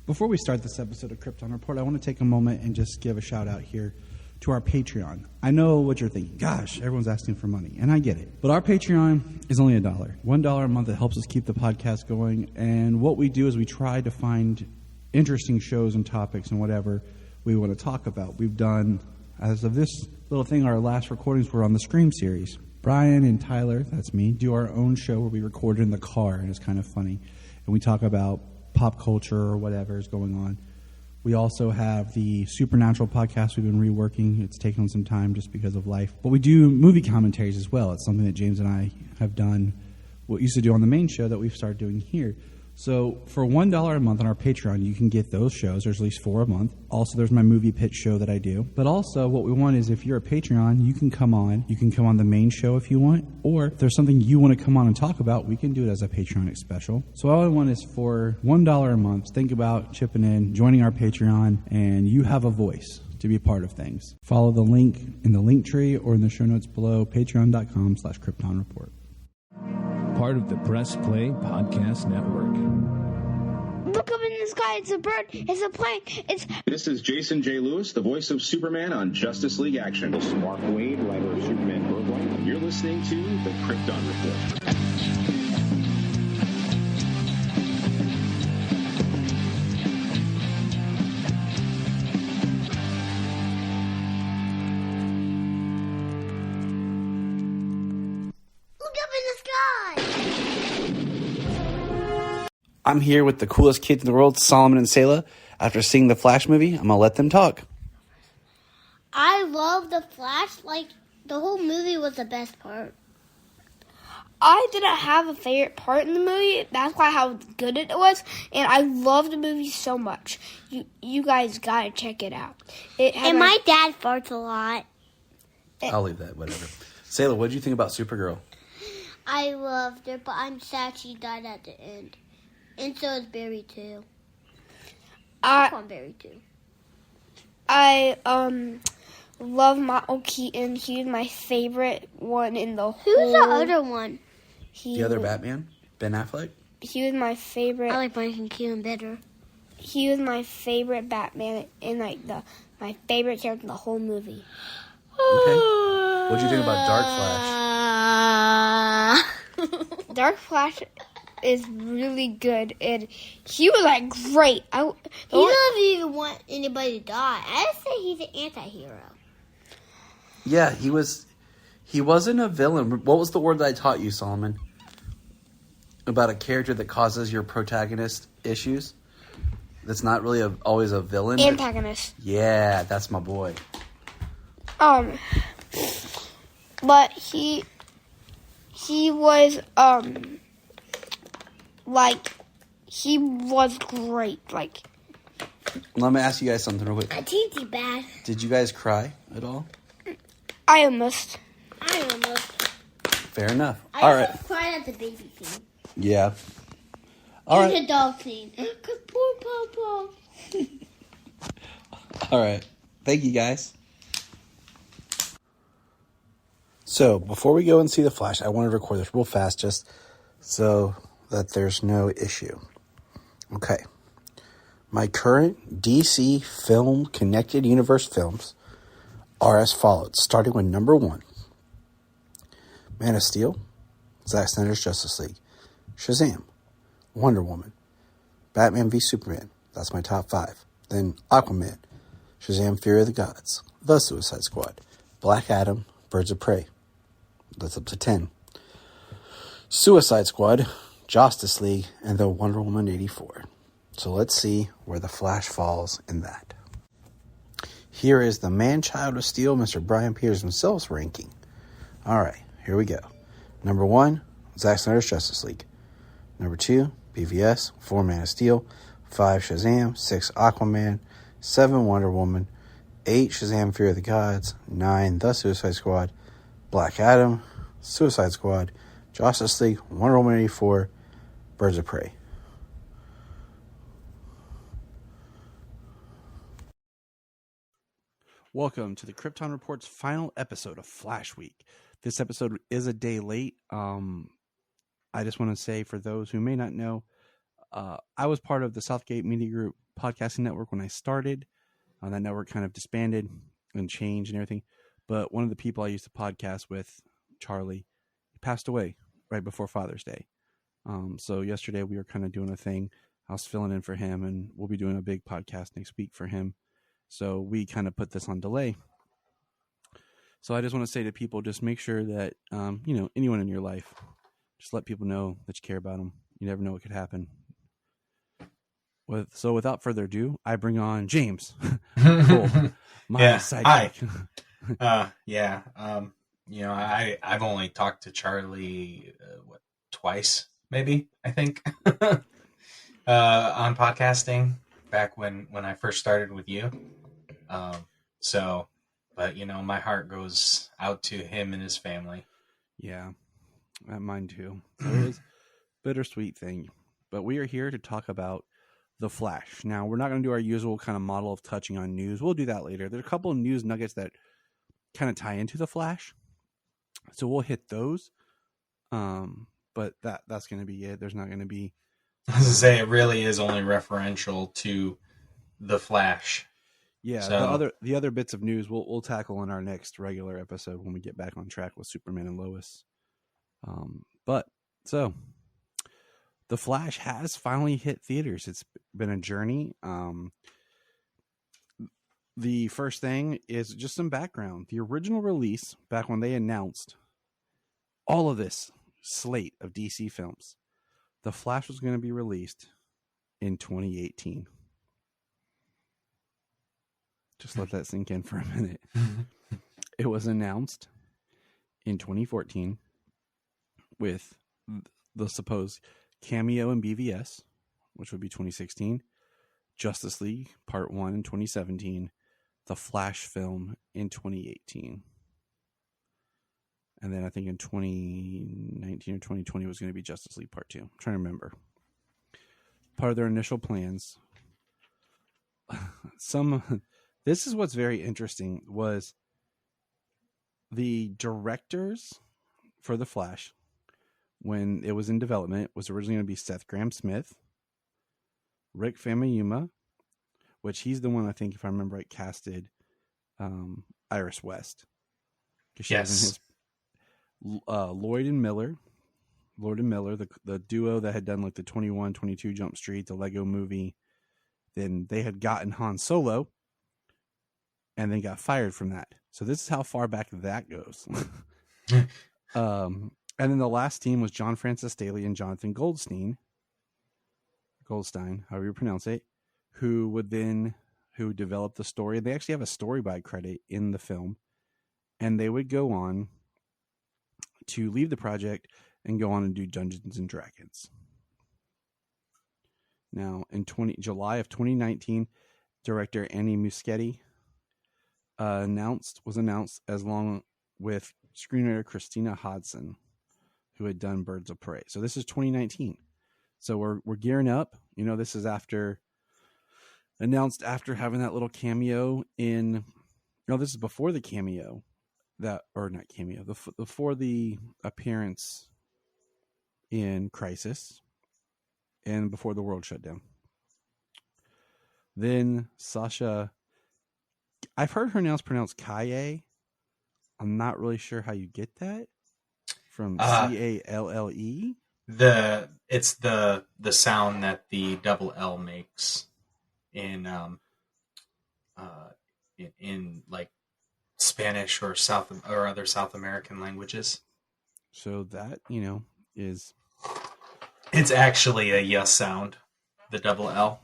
Before we start this episode of Krypton Report, I want to take a moment and just give a shout out here to our Patreon. I know what you're thinking. Gosh, everyone's asking for money, and I get it. But our Patreon is only $1. $1 a month. It helps us keep the podcast going. And what we do is we try to find interesting shows and topics and whatever we want to talk about. We've done, as of this little thing, our last recordings were on the Scream series. Bryan and Tyler, that's me, do our own show where we record in the car, and it's kind of funny. And we talk about pop culture or whatever is going on. We also have the Supernatural podcast we've been reworking. It's taken on some time just because of life. But we do movie commentaries as well. It's something that James and I have done, what we used to do on the main show that we've started doing here. So for $1 a month on our Patreon, you can get those shows. There's at least 4 a month. Also, there's my movie pitch show that I do. But also, what we want is if you're a Patreon, you can come on. You can come on the main show if you want. Or if there's something you want to come on and talk about, we can do it as a Patreon special. So all I want is for $1 a month, think about chipping in, joining our Patreon, and you have a voice to be a part of things. Follow the link in the link tree or in the show notes below, patreon.com/KryptonReport. Part of the Press Play Podcast Network. Look up in the sky, it's a bird, it's a plane, it's... This is Jason J. Lewis, the voice of Superman on Justice League Action. This is Mark Wade, writer of Superman Worldwide. You're listening to the Krypton Report. I'm here with the coolest kids in the world, Solomon and Selah. After seeing the Flash movie, I'm going to let them talk. I love the Flash. Like, the whole movie was the best part. I didn't have a favorite part in the movie. That's why how good it was. And I love the movie so much. You guys got to check it out. And my dad farts a lot. I'll leave that, whatever. Selah, what did you think about Supergirl? I loved her, but I'm sad she died at the end. And so is Barry too. I want Barry too. I love Michael Keaton. He's my favorite one in the whole. Who's the other one? The other Batman, Ben Affleck. He was my favorite. I like Michael Keaton better. He was my favorite Batman and my favorite character in the whole movie. Okay. What did you think about Dark Flash? Dark Flash is really good, and he was like great. He doesn't even want anybody to die. I say he's an anti-hero. Yeah, he wasn't a villain. What was the word that I taught you, Solomon? About a character that causes your protagonist issues? That's not really always a villain. Antagonist. Yeah, that's my boy. But he was he was great. Let me ask you guys something real quick. I think he's bad. Did you guys cry at all? I almost. Fair enough. All right. I cried at the baby scene. Yeah. All right. The dog scene. Cause poor Papa. All right. Thank you, guys. So, before we go and see The Flash, I want to record this real fast just so that there's no issue. Okay. My current DC film Connected Universe films are as follows, starting with number 1. Man of Steel, Zack Snyder's Justice League, Shazam, Wonder Woman, Batman v Superman, that's my top 5. Then Aquaman, Shazam Fury of the Gods, The Suicide Squad, Black Adam, Birds of Prey. That's up to 10. Suicide Squad, Justice League, and the Wonder Woman 84. So let's see where the Flash falls in that. Here is the Man-Child of Steel, Mr. Bryan Peters himself's ranking. All right, here we go. Number 1, Zack Snyder's Justice League. Number 2, BVS, 4 Man of Steel, 5 Shazam, 6 Aquaman, 7 Wonder Woman, 8 Shazam Fury of the Gods, 9 The Suicide Squad, Black Adam, Suicide Squad, Justice League, Wonder Woman 84, Birds of Prey. Welcome to the Krypton Report's final episode of Flash Week. This episode is a day late. I just want to say, for those who may not know, I was part of the Southgate Media Group podcasting network when I started. That network kind of disbanded and changed and everything. But one of the people I used to podcast with, Charlie, passed away right before Father's Day. So yesterday we were kind of doing a thing. I was filling in for him, and we'll be doing a big podcast next week for him. So we kind of put this on delay. So I just want to say to people, just make sure that, anyone in your life, just let people know that you care about them. You never know what could happen. So without further ado, I bring on James. Cool. My sidekick. Hi. I've only talked to Charlie, twice, maybe, I think, on podcasting back when I first started with you. But my heart goes out to him and his family. Yeah, mine too. So it is a bittersweet thing. But we are here to talk about The Flash. Now, we're not going to do our usual kind of model of touching on news. We'll do that later. There's a couple of news nuggets that kind of tie into The Flash. So we'll hit those. But that's going to be it. There's not going to be... I was going to say, it really is only referential to The Flash. Yeah, so, the other bits of news we'll tackle in our next regular episode when we get back on track with Superman and Lois. So The Flash has finally hit theaters. It's been a journey. The first thing is just some background. The original release, back when they announced all of this slate of DC films, The Flash was going to be released in 2018. Just let that sink in for a minute. It was announced in 2014 with the supposed cameo in BVS, which would be 2016, Justice League Part 1 in 2017, the Flash film in 2018. And then I think in 2019 or 2020 was going to be Justice League Part 2. I'm trying to remember. Part of their initial plans. This is what's very interesting was the directors for The Flash, when it was in development, was originally going to be Seth Grahame-Smith, Rick Famuyiwa, which he's the one, I think, if I remember right, casted Iris West. Yes. Lloyd and Miller, the duo that had done like the 21, 22 Jump Street, the Lego movie. Then they had gotten Han Solo and then got fired from that. So this is how far back that goes. And then the last team was John Francis Daley and Jonathan Goldstein, however you pronounce it, who developed the story. They actually have a story by credit in the film, and they would go on to leave the project and go on and do Dungeons and Dragons. Now, in July of 2019, director Andy Muschietti was announced as long with screenwriter Christina Hodson, who had done Birds of Prey. So this is 2019. So we're gearing up. This is announced after having that little cameo in. No, this is before the cameo, before the appearance in Crisis, and before the world shut down. Then Sasha, I've heard her now pronounced Kaye. I'm not really sure how you get that from Calle. It's the sound that the double L makes in like Spanish or other South American languages. So that is. It's actually a yes sound, the double L.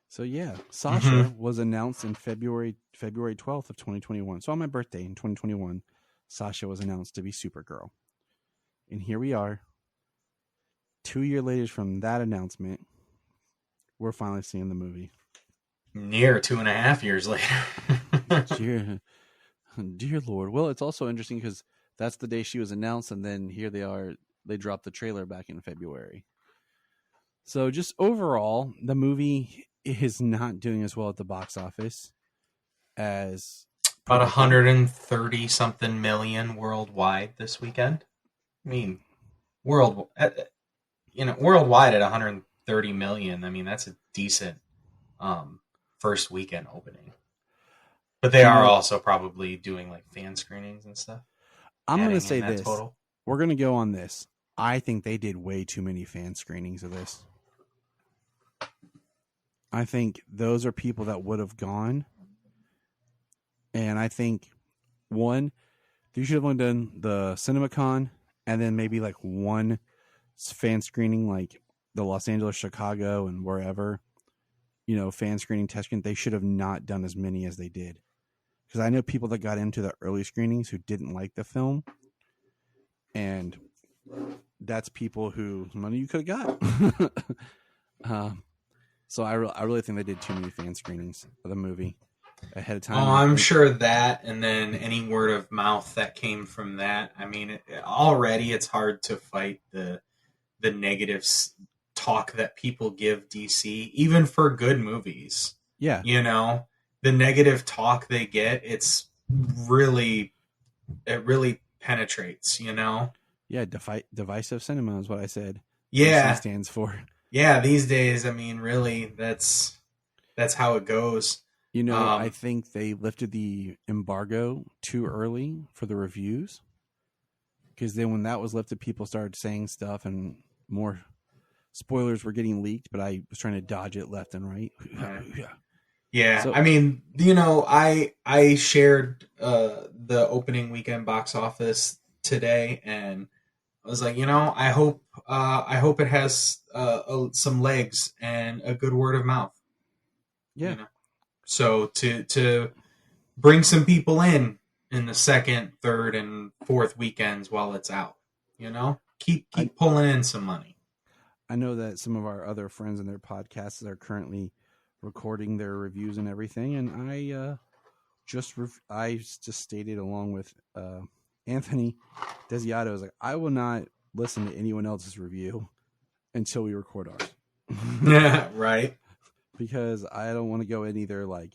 So yeah, Sasha was announced in February 12th of 2021. So on my birthday in 2021, Sasha was announced to be Supergirl. And here we are, 2 years later from that announcement, we're finally seeing the movie. Near 2.5 years later. Dear Lord. Well, it's also interesting because that's the day she was announced, and then here they are. They dropped the trailer back in February. So just overall, the movie is not doing as well at the box office as... About 130 something million worldwide this weekend. I mean, worldwide at 30 million. I mean, that's a decent first weekend opening. But they are also probably doing like fan screenings and stuff. I'm going to say this. Total. We're going to go on this. I think they did way too many fan screenings of this. I think those are people that would have gone. And I think, one, they should have only done the CinemaCon and then maybe like one fan screening like the Los Angeles, Chicago, and wherever, fan screening, test screening. They should have not done as many as they did. Because I know people that got into the early screenings who didn't like the film. And that's people whose money you could have got. So I really think they did too many fan screenings of the movie ahead of time. Oh, I'm sure that, and then any word of mouth that came from that. I mean, already it's hard to fight the negative talk that people give DC, even for good movies. Yeah. The negative talk they get, it really penetrates, Yeah, divisive cinema is what I said. Yeah. DC stands for. Yeah, these days, I mean, really, that's how it goes. I think they lifted the embargo too early for the reviews. Because then when that was lifted, people started saying stuff and more spoilers were getting leaked, but I was trying to dodge it left and right. Yeah, So, I mean, I shared the opening weekend box office today, and I was like, I hope it has some legs and a good word of mouth. Yeah. So to bring some people in the second, third, and fourth weekends while it's out, keep pulling in some money. I know that some of our other friends and their podcasts are currently recording their reviews and everything, and I just stated along with Anthony Desiato, is like, I will not listen to anyone else's review until we record ours. Yeah, right. Because I don't want to go in either like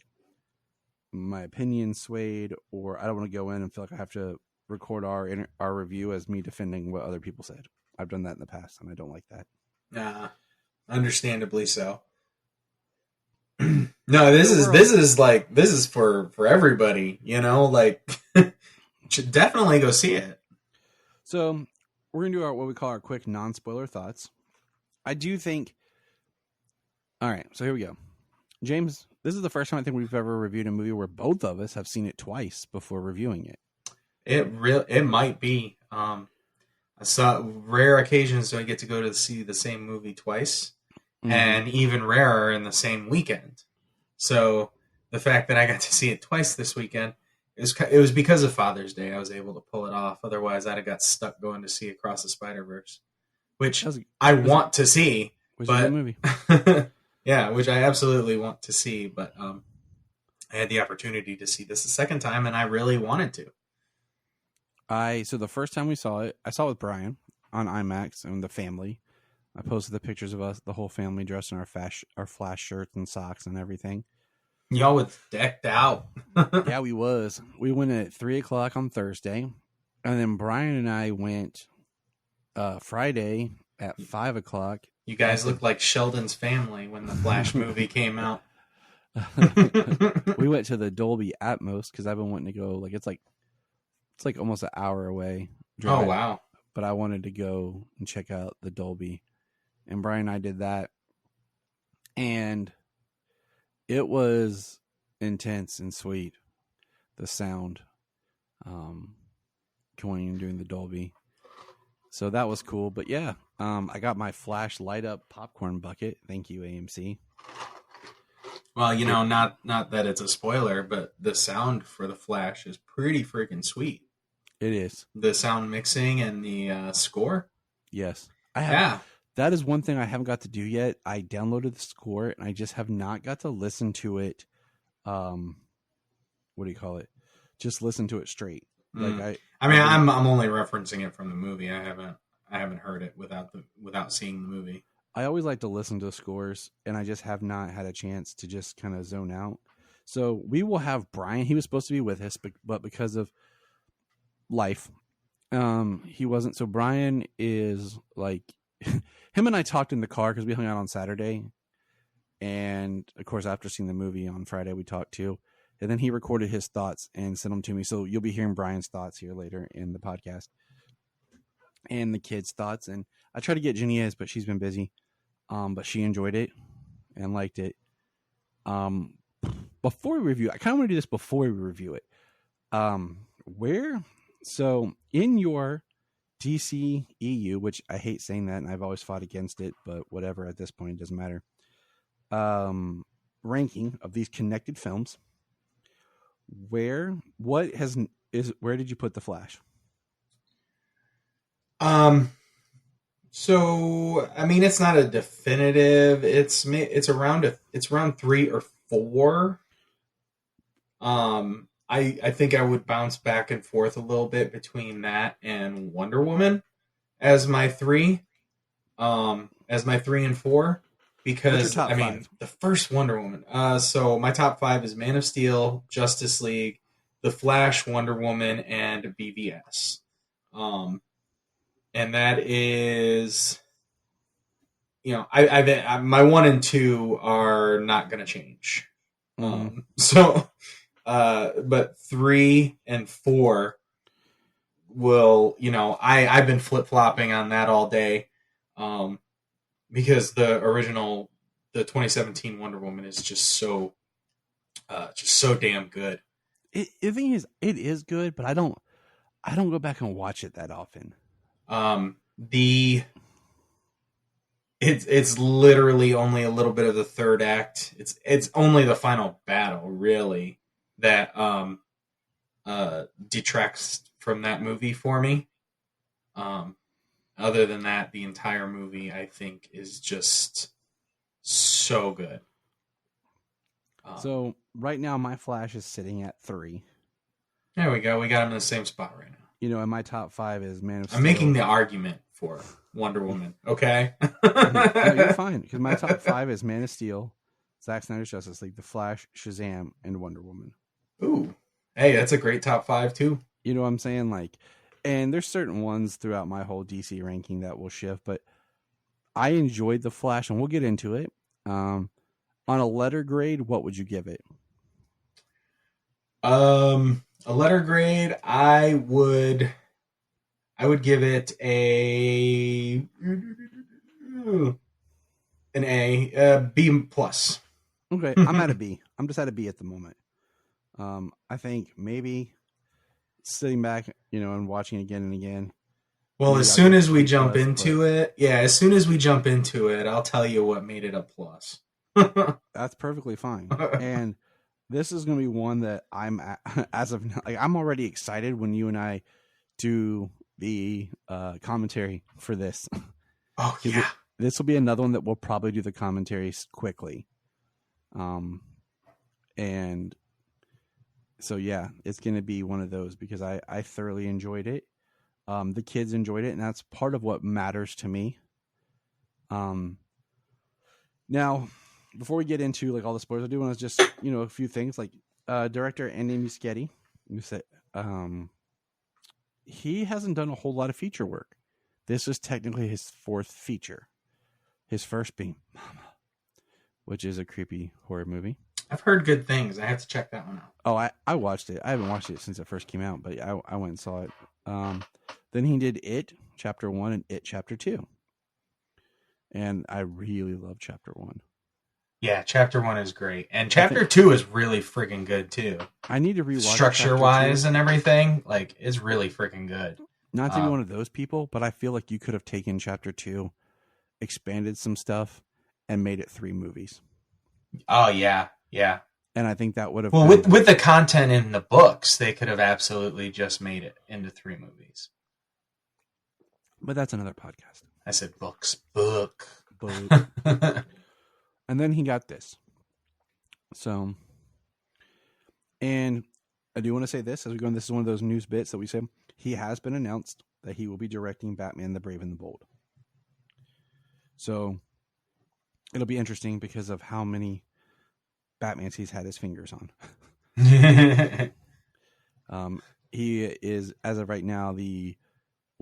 my opinion swayed, or I don't want to go in and feel like I have to record our review as me defending what other people said. I've done that in the past, and I don't like that. Understandably so. No, this is for everybody, should definitely go see it. So we're gonna do what we call our quick non-spoiler thoughts. I do think. All right, so here we go. James, this is the first time I think we've ever reviewed a movie where both of us have seen it twice before reviewing it. It might be. I saw rare occasions do I get to go to see the same movie twice, and even rarer in the same weekend. So the fact that I got to see it twice this weekend, it was because of Father's Day. I was able to pull it off. Otherwise, I'd have got stuck going to see Across the Spider-Verse, which I want to see. Was a good movie. Yeah, which I absolutely want to see, but I had the opportunity to see this the second time, and I really wanted to. So the first time we saw it, I saw it with Bryan on IMAX and the family. I posted the pictures of us, the whole family dressed in our Flash shirts and socks and everything. Y'all was decked out. Yeah, we was. We went at 3:00 on Thursday, and then Bryan and I went Friday at 5:00. You guys look like Sheldon's Family when the Flash movie came out. We went to the Dolby Atmos because I've been wanting to go. Like it's like almost an hour away. Oh wow! But I wanted to go and check out the Dolby, and Bryan and I did that, and it was intense and sweet. The sound, going and doing the Dolby. So that was cool. But yeah, I got my Flash light up popcorn bucket. Thank you, AMC. Well, not that it's a spoiler, but the sound for the Flash is pretty freaking sweet. It is. The sound mixing and the score. Yes. That is one thing I haven't got to do yet. I downloaded the score and I just have not got to listen to it. What do you call it? Just listen to it straight. Like I'm only referencing it from the movie. I haven't heard it without seeing the movie. I always like to listen to the scores, and I just have not had a chance to just kind of zone out. So we will have Bryan. He was supposed to be with us, but because of life, he wasn't. So Bryan is like him and I talked in the car because we hung out on Saturday. And, of course, after seeing the movie on Friday, we talked too. And then he recorded his thoughts and sent them to me. So you'll be hearing Bryan's thoughts here later in the podcast. And the kids' thoughts. And I tried to get Jennia's, but she's been busy. But she enjoyed it and liked it. Before we review, I kind of want to do this before we review it. So in your DC EU, which I hate saying that, and I've always fought against it, but whatever, at this point, it doesn't matter. Ranking of these connected films, where did you put The Flash? So I mean, it's not a definitive. It's around 3 or 4. I think I would bounce back and forth a little bit between that and Wonder Woman as my 3, and 4, because I mean 5? The first Wonder Woman. So my top 5 is Man of Steel, Justice League, The Flash, Wonder Woman, and BVS. And that is, my 1 and 2 are not going to change. But 3 and 4 will, I've been flip-flopping on that all day, because the 2017 Wonder Woman is just so damn good. The thing is, it is good, but I don't go back and watch it that often. It's literally only a little bit of the third act. It's only the final battle, really, that detracts from that movie for me. Other than that, the entire movie, I think, is just so good. So right now, my Flash is sitting at 3. There we go. We got him in the same spot right now. And my top 5 is Man of Steel. I'm making the argument for Wonder Woman, okay? No, you're fine, because my top 5 is Man of Steel, Zack Snyder's Justice League, The Flash, Shazam, and Wonder Woman. Ooh. Hey, that's a great top 5, too. You know what I'm saying? And there's certain ones throughout my whole DC ranking that will shift, but I enjoyed The Flash, and we'll get into it. On a letter grade, what would you give it? A letter grade, I would give it an A, B plus. Okay, I'm at a B. I'm just at a B at the moment. I think maybe sitting back, and watching again and again. Well, as soon as we jump into it, I'll tell you what made it a plus. That's perfectly fine. And this is going to be one that I'm as of now, I'm already excited when you and I do the commentary for this. Oh yeah, this will be another one that we'll probably do the commentaries quickly. And so yeah, it's going to be one of those because I thoroughly enjoyed it. The kids enjoyed it, and that's part of what matters to me. Now, before we get into all the spoilers, I do want to just a few things director Andy Muschietti. You said he hasn't done a whole lot of feature work. This is technically his 4th feature. His first being Mama, which is a creepy horror movie. I've heard good things. I have to check that one out. Oh, I watched it. I haven't watched it since it first came out, but I went and saw it. Then he did It Chapter 1 and It Chapter 2. And I really love Chapter 1. Yeah, Chapter 1 is great. And Chapter 2 is really freaking good, too. I need to rewatch structure-wise and everything. It's really freaking good. Not to be one of those people, but I feel like you could have taken Chapter 2, expanded some stuff, and made it 3 movies. Oh, yeah. Yeah. And I think that would have... Well, with the content in the books, they could have absolutely just made it into 3 movies. But that's another podcast. I said books. Book. And then he got this. So, and I do want to say this as we go on. This is one of those news bits that we say he has been announced that he will be directing Batman the Brave and the Bold. So it'll be interesting because of how many Batmans he's had his fingers on. He is, as of right now, the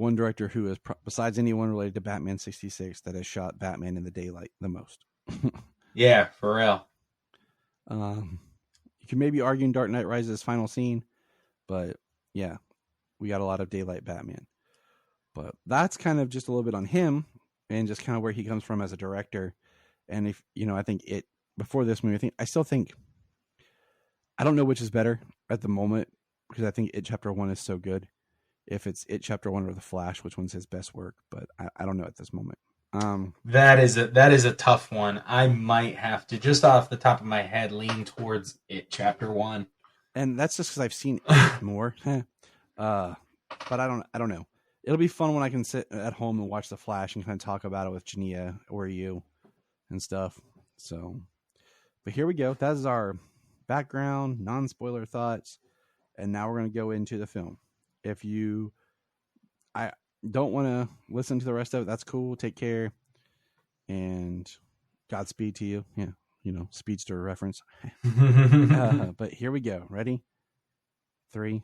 one director who is, besides anyone related to Batman 66, that has shot Batman in the daylight the most. Yeah, for real. You can maybe argue in Dark Knight Rises' final scene, but yeah, we got a lot of daylight Batman. But that's kind of just a little bit on him and just kind of where he comes from as a director. And if, I think before this movie, I still think, I don't know which is better at the moment, because I think It Chapter 1 is so good. If it's It Chapter 1 or The Flash, which one's his best work, but I don't know at this moment. That is a tough one. I might have to, just off the top of my head, lean towards It Chapter 1. And that's just because I've seen it more. But I don't know. It'll be fun when I can sit at home and watch The Flash and kind of talk about it with Jania or you and stuff. So, but here we go. That is our background, non-spoiler thoughts. And now we're going to go into the film. If I don't want to listen to the rest of it, that's cool. Take care. And Godspeed to you. Yeah. Speedster reference. But here we go. Ready? 3,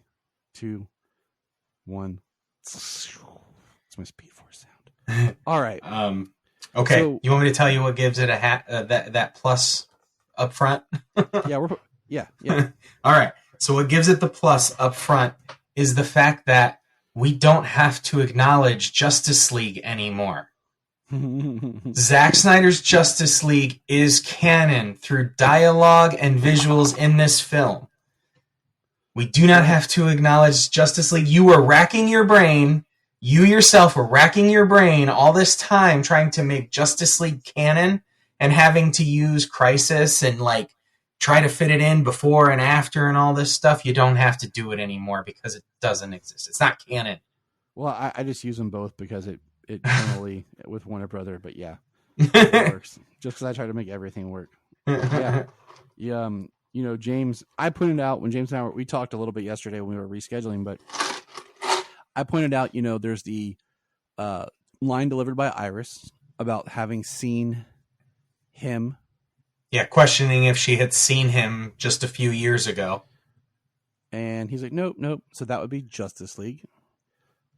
2, 1. It's my Speed Force sound. All right. Okay. So, you want me to tell you what gives it that plus up front? yeah. All right. So what gives it the plus up front is the fact that we don't have to acknowledge Justice League anymore. Zack Snyder's Justice League is canon through dialogue and visuals in this film. We do not have to acknowledge Justice League. You were racking your brain. You yourself were racking your brain all this time trying to make Justice League canon and having to use Crisis and try to fit it in before and after and all this stuff. You don't have to do it anymore because it doesn't exist. It's not canon. Well, I just use them both because it generally with Warner Brother, but yeah, it works. Just because I try to make everything work. Yeah. James, I pointed out when James and I we talked a little bit yesterday when we were rescheduling, but I pointed out, there's the line delivered by Iris about having seen him. Yeah, questioning if she had seen him just a few years ago. And he's like, nope. So that would be Justice League.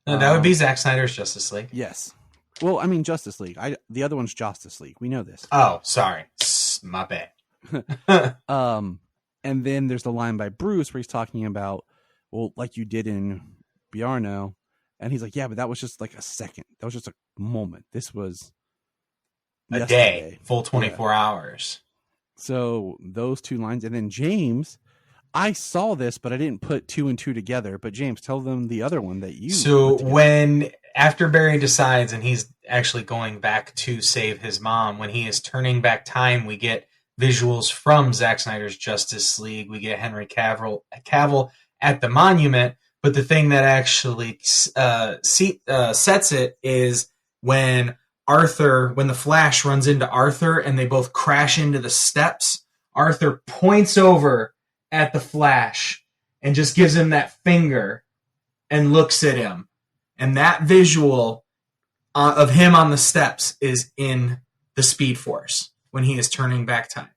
No, that would be Zack Snyder's Justice League. Yes. Well, I mean, Justice League. The other one's Justice League. We know this. Oh, sorry. My bad. And then there's the line by Bruce where he's talking about, well, like you did in Bjarno. And he's like, yeah, but that was just like a second. That was just a moment. This was a yesterday. Day, full 24 hours. So those two lines. And then James, I saw this, but I didn't put 2 and 2 together. But James, tell them the other one that you. So after Barry decides and he's actually going back to save his mom, when he is turning back time, we get visuals from Zack Snyder's Justice League. We get Henry Cavill at the monument. But the thing that actually sets it is when the Flash runs into Arthur and they both crash into the steps, Arthur points over at the Flash and just gives him that finger and looks at him. And that visual of him on the steps is in the Speed Force when he is turning back time.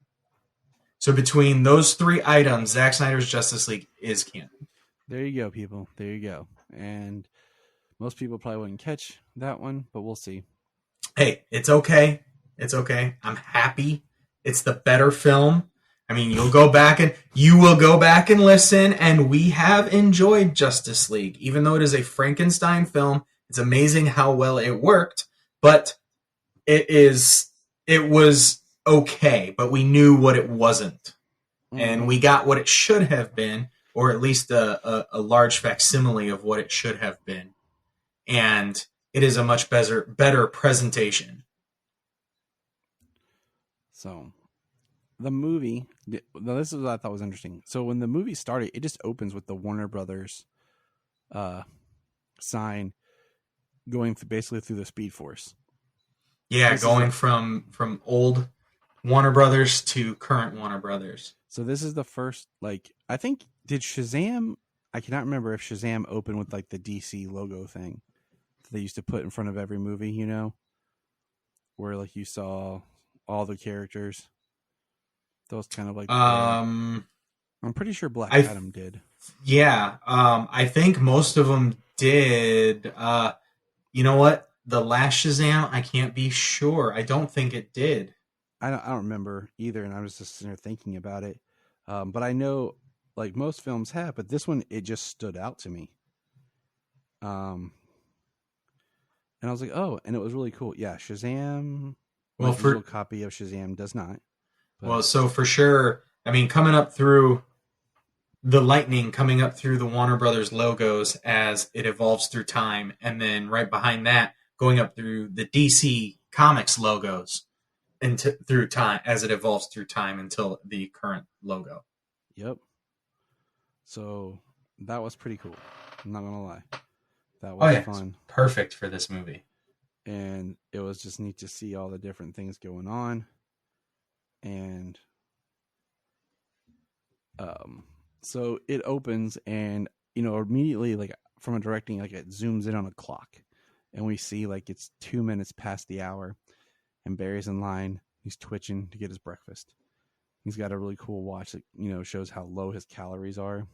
So between those 3 items, Zack Snyder's Justice League is canon. There you go, people. There you go. And most people probably wouldn't catch that one, but we'll see. Hey, it's okay. It's okay. I'm happy. It's the better film. I mean, you will go back and listen, and we have enjoyed Justice League. Even though it is a Frankenstein film, it's amazing how well it worked, but it was okay, but we knew what it wasn't. And we got what it should have been, or at least a large facsimile of what it should have been. And it is a much better presentation. So, the movie, this is what I thought was interesting. So, when the movie started, it just opens with the Warner Brothers sign going basically through the Speed Force. Yeah, going from old Warner Brothers to current Warner Brothers. So, this is the first, I think, did Shazam, I cannot remember if Shazam opened with, the DC logo thing that they used to put in front of every movie, where, you saw all the characters. Those kind of I'm pretty sure Black Adam did. Yeah, I think most of them did. You know what? The last Shazam, I can't be sure. I don't think it did. I don't remember either, and I was just sitting there thinking about it. But I know, like most films have, but this one, it just stood out to me. And I was like, oh, and it was really cool. Yeah, Shazam. Well, My digital copy of Shazam does not. But, well, so for sure, I mean, coming up through the lightning, coming up through the Warner Brothers logos as it evolves through time, and then right behind that, going up through the DC Comics logos into through time as it evolves through time until the current logo. Yep. So that was pretty cool. I'm not gonna lie, that was fun. Perfect for this movie. And it was just neat to see all the different things going on. And so it opens, and immediately, like from a directing, like it zooms in on a clock, and we see like it's 2 minutes past the hour, and Barry's in line. He's twitching to get his breakfast. He's got a really cool watch that shows how low his calories are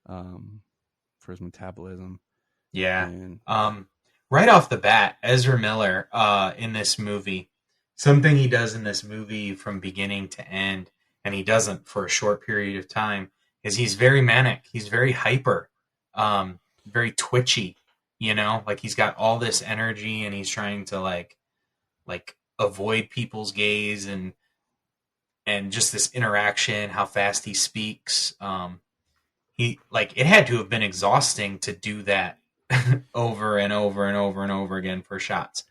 for his metabolism. Yeah. And right off the bat, Ezra Miller in this movie, something he does in this movie from beginning to end, and he doesn't for a short period of time, is he's very manic. He's very hyper, very twitchy, like he's got all this energy and he's trying to like avoid people's gaze and just this interaction, how fast he speaks. It had to have been exhausting to do that over and over and over and over again for shots.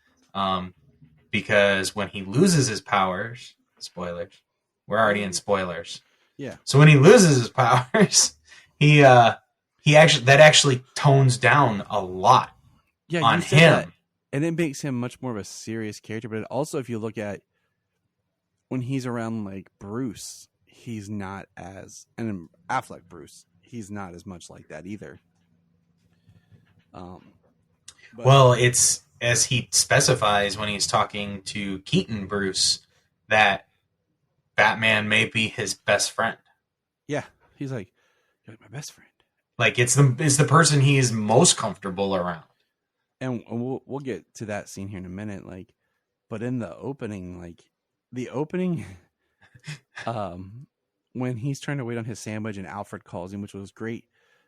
Because when he loses his powers, spoilers, we're already in spoilers. Yeah. So when he loses his powers, he actually tones down a lot on him. That, and it makes him much more of a serious character. But also, if you look at when he's around like Bruce, he's not as, and Affleck Bruce, he's not as much like that either. Well, it's as he specifies when he's talking to Keaton Bruce that Batman may be his best friend. Yeah, he's like, you're like my best friend. Like it's the person he is most comfortable around. And we'll get to that scene here in a minute. Like, but in the opening, when he's trying to wait on his sandwich and Alfred calls him, which was great.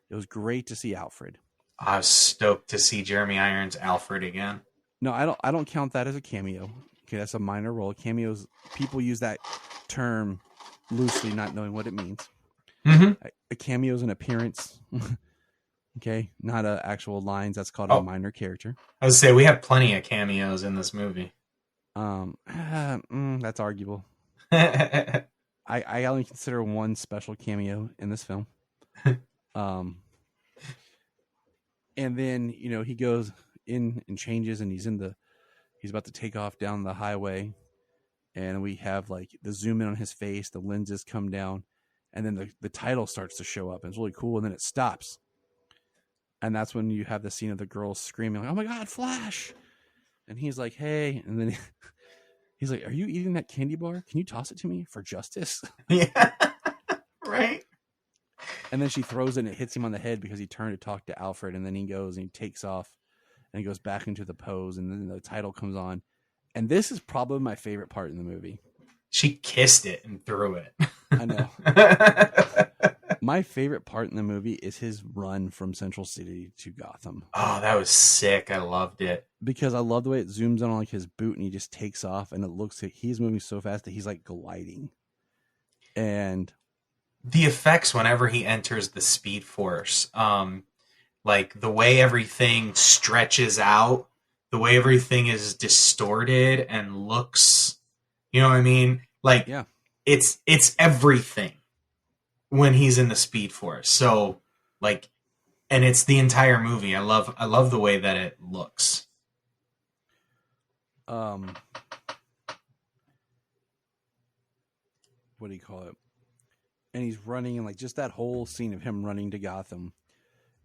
It was great to see Alfred. I was stoked to see Jeremy Irons Alfred again. No, I don't count that as a cameo. Okay, that's a minor role. Cameos, people use that term loosely, not knowing what it means. Mm-hmm. A cameo is an appearance. Okay, not actual lines. That's called a minor character. I would say we have plenty of cameos in this movie. That's arguable. I only consider one special cameo in this film. And then, he goes in and changes, and he's about to take off down the highway, and we have like the zoom in on his face, the lenses come down, and then the title starts to show up, and it's really cool, and then it stops. And that's when you have the scene of the girls screaming, like, "Oh my God, Flash!" And he's like, "Hey," and then he's like, "Are you eating that candy bar? Can you toss it to me for justice?" Yeah, right. And then she throws it and it hits him on the head because he turned to talk to Alfred, and then he goes and he takes off and he goes back into the pose, and then the title comes on. And this is probably my favorite part in the movie. She kissed it and threw it. I know. My favorite part in the movie is his run from Central City to Gotham. Oh, that was sick. I loved it. Because I love the way it zooms in on like his boot and he just takes off, and it looks like he's moving so fast that he's like gliding. And the effects whenever he enters the Speed Force, like the way everything stretches out, the way everything is distorted and looks, you know what I mean? Like, yeah. It's everything when he's in the Speed Force. So, like, and it's the entire movie. I love the way that it looks. What do you call it? And he's running, and like just that whole scene of him running to Gotham.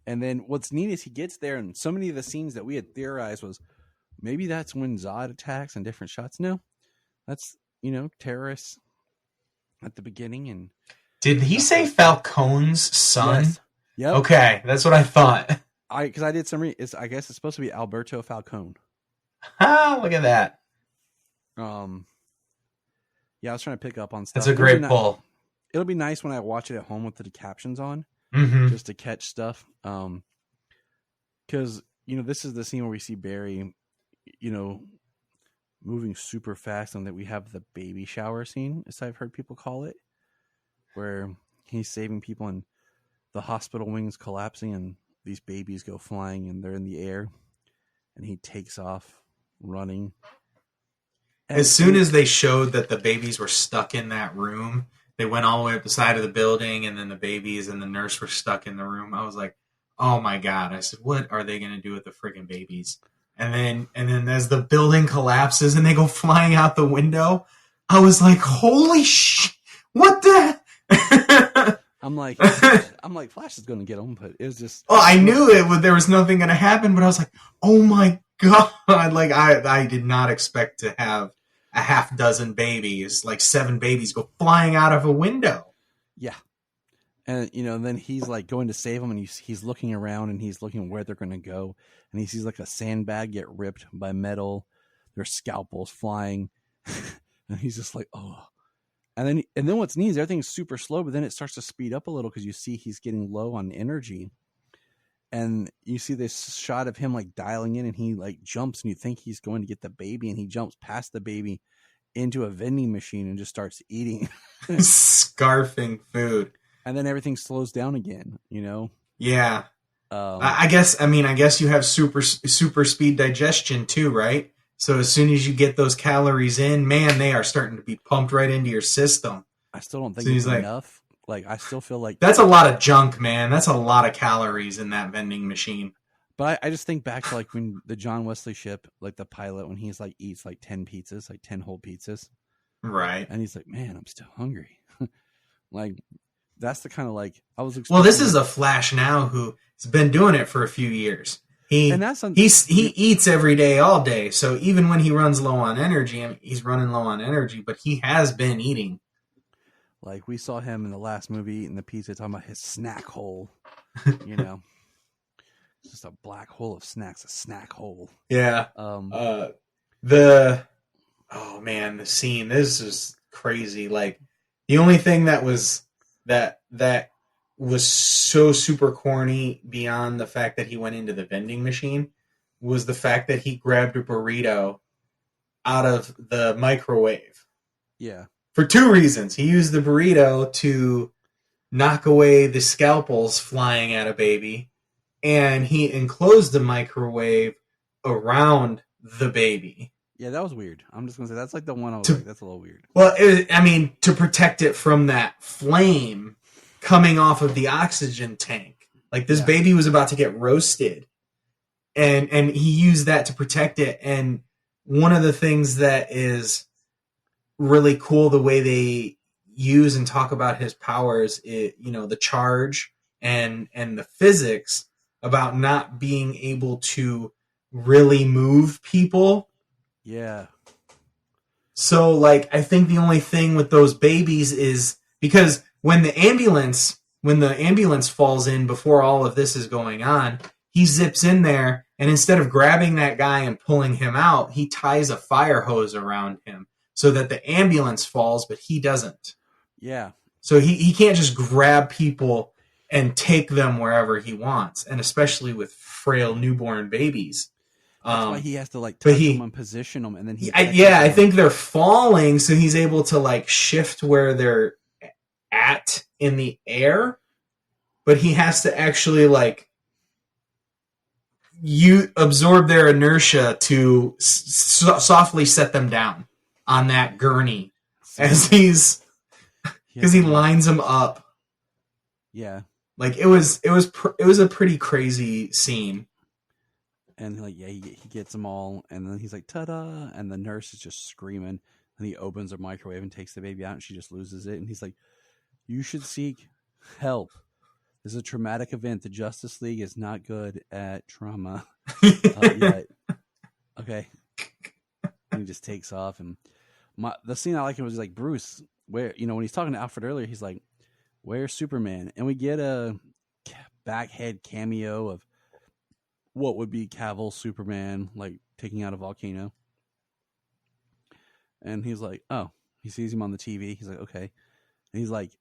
And then what's neat is he gets there, and so many of the scenes that we had theorized was maybe that's when Zod attacks and different shots. No, that's, terrorists at the beginning. And did he say Falcone's son? Yes. Yep. Okay, that's what I thought. because I did some. I guess it's supposed to be Alberto Falcone. Ah, look at that. Yeah, I was trying to pick up on stuff. That's a great pull. It'll be nice when I watch it at home with the captions on, just to catch stuff. Because this is the scene where we see Barry, moving super fast, and that we have the baby shower scene, as I've heard people call it, where he's saving people and the hospital wings collapsing and these babies go flying and they're in the air and he takes off running. And as soon as they showed that the babies were stuck in that room, they went all the way up the side of the building, and then the babies and the nurse were stuck in the room. I was like, oh my God. I said, what are they going to do with the friggin' babies? And then as the building collapses and they go flying out the window, I was like, holy shit, what the? I'm like, Flash is going to get them, but it was just. Oh, I knew there was nothing going to happen, but I was like, oh my God. Like, I did not expect to have a half dozen babies, like 7 babies, go flying out of a window. Yeah. And, then he's like going to save them, and he's looking around and he's looking where they're going to go. And he sees like a sandbag get ripped by metal. There's scalpels flying. And he's just like, oh. And then what's neat is everything's super slow, but then it starts to speed up a little because you see he's getting low on energy. And you see this shot of him like dialing in, and he like jumps, and you think he's going to get the baby, and he jumps past the baby into a vending machine and just starts eating. Scarfing food. And then everything slows down again, Yeah. I guess you have super speed digestion too, right? So as soon as you get those calories in, man, they are starting to be pumped right into your system. I still don't think it's enough. Like, I still feel like that's a lot of junk, man. That's a lot of calories in that vending machine. But I just think back to like when the John Wesley ship, like the pilot, when he's like eats like 10 pizzas, like 10 whole pizzas. Right. And he's like, man, I'm still hungry. Like, that's the kind of like I was expecting. Well, this is a Flash now who's been doing it for a few years. He eats every day, all day. So even when he runs low on energy, he's running low on energy, but he has been eating. Like, we saw him in the last movie eating the pizza, talking about his snack hole. It's just a black hole of snacks, a snack hole. Yeah. The scene. This is crazy. Like, the only thing that was so super corny beyond the fact that he went into the vending machine was the fact that he grabbed a burrito out of the microwave. Yeah. For 2 reasons. He used the burrito to knock away the scalpels flying at a baby, and he enclosed the microwave around the baby. Yeah, that was weird. I'm just going to say, that's like the one I was like, that's a little weird. Well, to protect it from that flame coming off of the oxygen tank. Like, this baby was about to get roasted. And he used that to protect it. And one of the things that is really cool, the way they use and talk about his powers, the charge and the physics about not being able to really move people. Yeah. So, like, I think the only thing with those babies is because when the ambulance falls in before all of this is going on, he zips in there, and instead of grabbing that guy and pulling him out, he ties a fire hose around him so that the ambulance falls, but he doesn't. Yeah. So he can't just grab people and take them wherever he wants, and especially with frail newborn babies. That's why he has to like touch them and position them, and then I think they're falling, so he's able to like shift where they're at in the air, but he has to actually like absorb their inertia to softly set them down on that gurney as because he lines them up. Yeah, like it was a pretty crazy scene. And like, yeah, he gets them all, and then he's like, ta-da! And the nurse is just screaming, and he opens her microwave and takes the baby out, and she just loses it. And he's like, you should seek help. This is a traumatic event. The Justice League is not good at trauma. Yet. Okay. And he just takes off, and the scene I like was like, Bruce, where, when he's talking to Alfred earlier, he's like, where's Superman? And we get a backhead cameo of what would be Cavill Superman like taking out a volcano. And he's like, oh, he sees him on the TV. He's like, okay. And he's like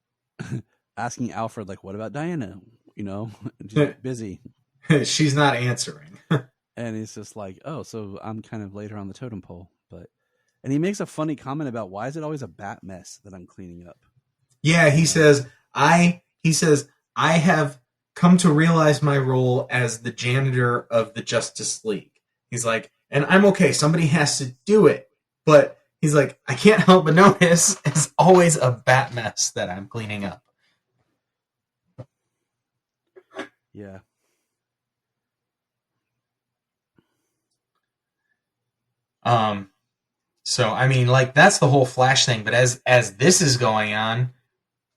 asking Alfred, like, what about Diana? You know, and she's like, busy. She's not answering. And he's just like, oh, so I'm kind of later on the totem pole. And he makes a funny comment about why is it always a bat mess that I'm cleaning up? Yeah, he says, I have come to realize my role as the janitor of the Justice League. He's like, and I'm okay, somebody has to do it. But he's like, I can't help but notice it's always a bat mess that I'm cleaning up. Yeah. So I mean, like, that's the whole Flash thing. But as this is going on,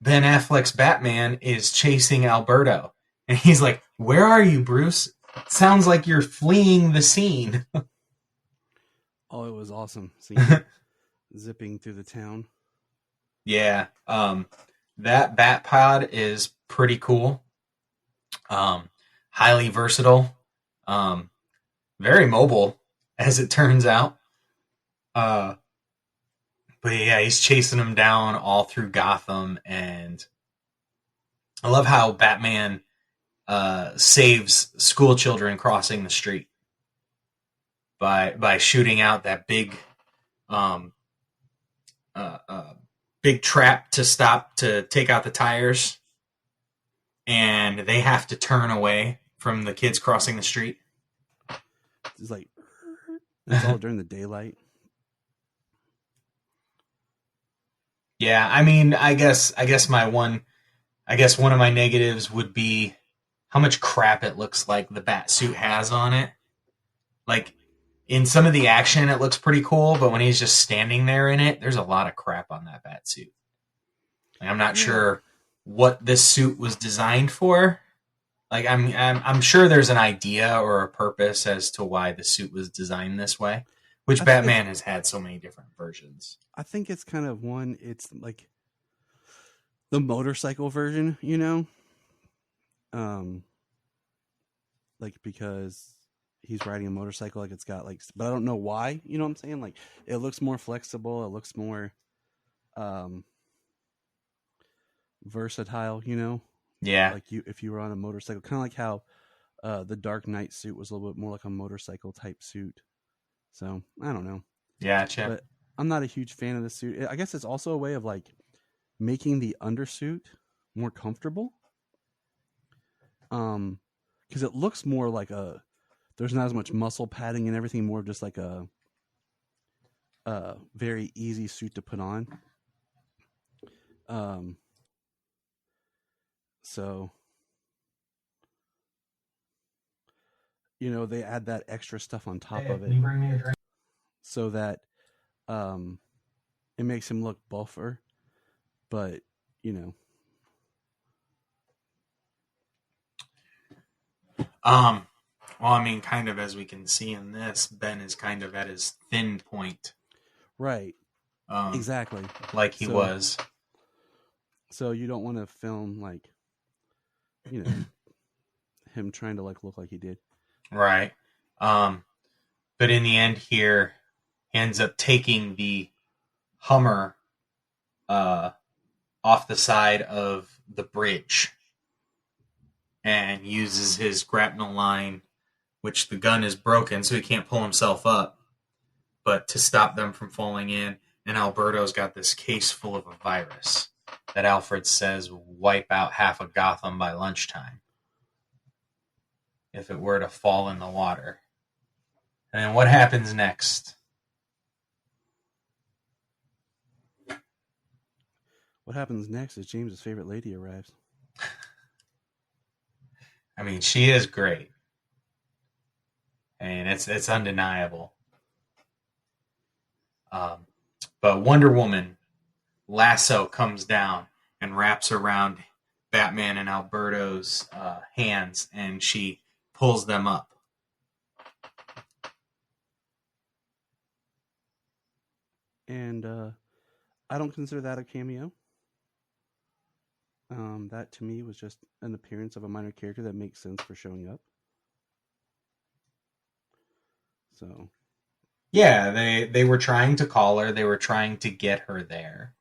Ben Affleck's Batman is chasing Alberto, and he's like, "Where are you, Bruce? Sounds like you're fleeing the scene." Oh, it was awesome seeing him zipping through the town. Yeah, that Bat Pod is pretty cool. Highly versatile, very mobile, as it turns out. But yeah, he's chasing him down all through Gotham, and I love how Batman saves school children crossing the street by shooting out that big big trap to take out the tires, and they have to turn away from the kids crossing the street. It's like it's all during the daylight. Yeah, I mean, I guess one of my negatives would be how much crap it looks like the bat suit has on it. Like, in some of the action, it looks pretty cool, but when he's just standing there in it, there's a lot of crap on that bat suit. Like, I'm not sure what this suit was designed for. Like, I'm sure there's an idea or a purpose as to why the suit was designed this way. Which Batman has had so many different versions. I think it's kind of it's like the motorcycle version, you know? Like, because he's riding a motorcycle, like it's got like, but I don't know why, you know what I'm saying? Like, it looks more flexible, it looks more versatile, you know? Yeah. Like if you were on a motorcycle, kind of like how the Dark Knight suit was a little bit more like a motorcycle type suit. So, I don't know. Yeah, but I'm not a huge fan of the suit. I guess it's also a way of like making the undersuit more comfortable. Because it looks more like there's not as much muscle padding and everything, more just like a very easy suit to put on. So, you know, they add that extra stuff on top of it so that it makes him look buffer, but, you know. Well, I mean, kind of as we can see in this, Ben is kind of at his thin point. Right. Exactly. Like he was. So you don't want to film, like, you know, him trying to, like, look like he did. Right. But in the end here, he ends up taking the Hummer off the side of the bridge and uses his grapnel line, which the gun is broken, so he can't pull himself up, but to stop them from falling in. And Alberto's got this case full of a virus that Alfred says will wipe out half of Gotham by lunchtime if it were to fall in the water. And then what happens next? What happens next is James's favorite lady arrives. I mean, she is great. And it's undeniable. But Wonder Woman lasso comes down and wraps around Batman and Alberto's hands, and she pulls them up. And I don't consider that a cameo. That to me was just an appearance of a minor character that makes sense for showing up. So yeah, they were trying to call her. They were trying to get her there.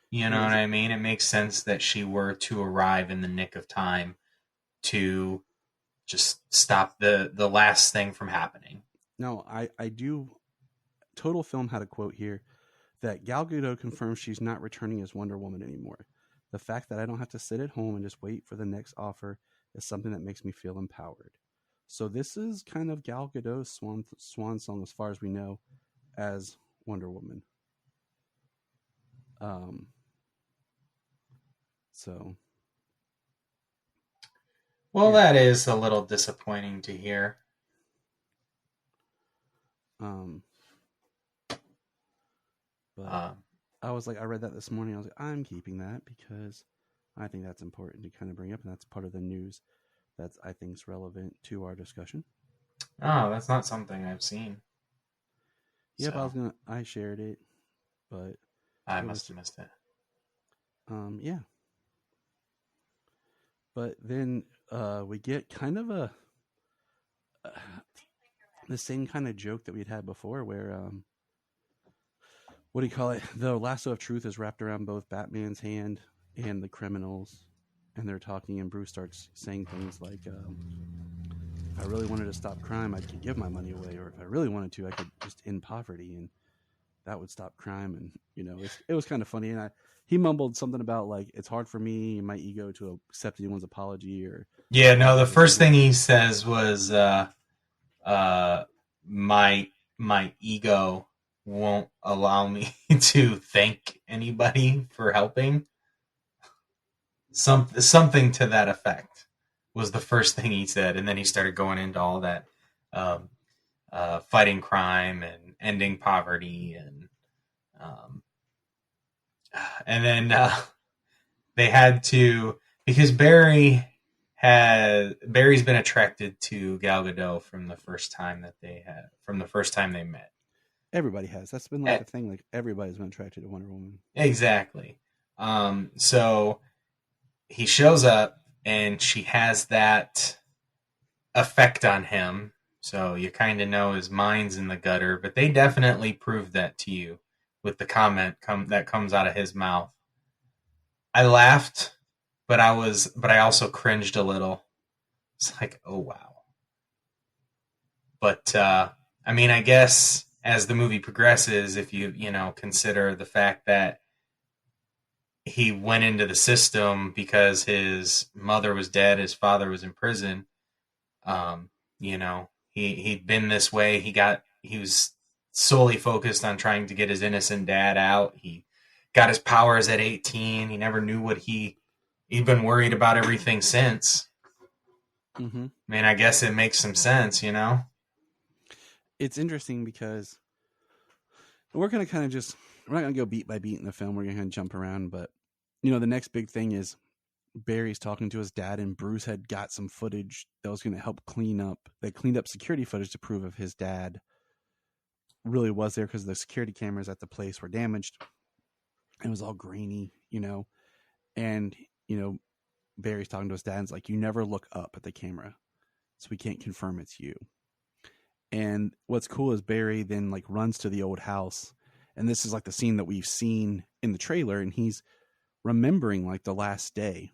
You know what I mean? It makes sense that she were to arrive in the nick of time to just stop the last thing from happening. No, I do. Total Film had a quote here that Gal Gadot confirms she's not returning as Wonder Woman anymore. The fact that I don't have to sit at home and just wait for the next offer is something that makes me feel empowered. So this is kind of Gal Gadot's swan song, as far as we know, as Wonder Woman. So. Well, yeah. That is a little disappointing to hear. But I was like, I read that this morning. I was like, I'm keeping that because I think that's important to kind of bring up, and that's part of the news that I think is relevant to our discussion. Oh, that's not something I've seen. Yep, so. I shared it, but I must have missed it. Yeah. But then we get kind of the same kind of joke that we'd had before, where what do you call it? The lasso of truth is wrapped around both Batman's hand and the criminals, and they're talking, and Bruce starts saying things like, if I really wanted to stop crime, I could give my money away, or if I really wanted to, I could just end poverty, and that would stop crime. And it was kind of funny, and he mumbled something about like, it's hard for me and my ego to accept anyone's apology, or the first thing he says was my ego won't allow me to thank anybody for helping. Something to that effect was the first thing he said, and then he started going into all that fighting crime and ending poverty, and then they had to, because Barry's been attracted to Gal Gadot from the first time they met. Everybody has. That's been like the thing. Like everybody's been attracted to Wonder Woman. Exactly. So he shows up, and she has that effect on him. So you kind of know his mind's in the gutter. But they definitely proved that to you with the comment that comes out of his mouth. I laughed, but I also cringed a little. It's like, oh wow. But I mean, I guess as the movie progresses, if you consider the fact that he went into the system because his mother was dead, his father was in prison. He'd been this way. He was solely focused on trying to get his innocent dad out. He got his powers at 18. He never knew what he'd been worried about everything since. Mm-hmm. I mean, I guess it makes some sense, It's interesting because we're going to kind of we're not going to go beat by beat in the film. We're going to kind of jump around, but the next big thing is Barry's talking to his dad, and Bruce had got some footage that was going to help clean up. They cleaned up security footage to prove if his dad really was there, because the security cameras at the place were damaged. It was all grainy, and, Barry's talking to his dad, and it's like, you never look up at the camera, so we can't confirm it's you. And what's cool is Barry then like runs to the old house, and this is like the scene that we've seen in the trailer, and he's remembering like the last day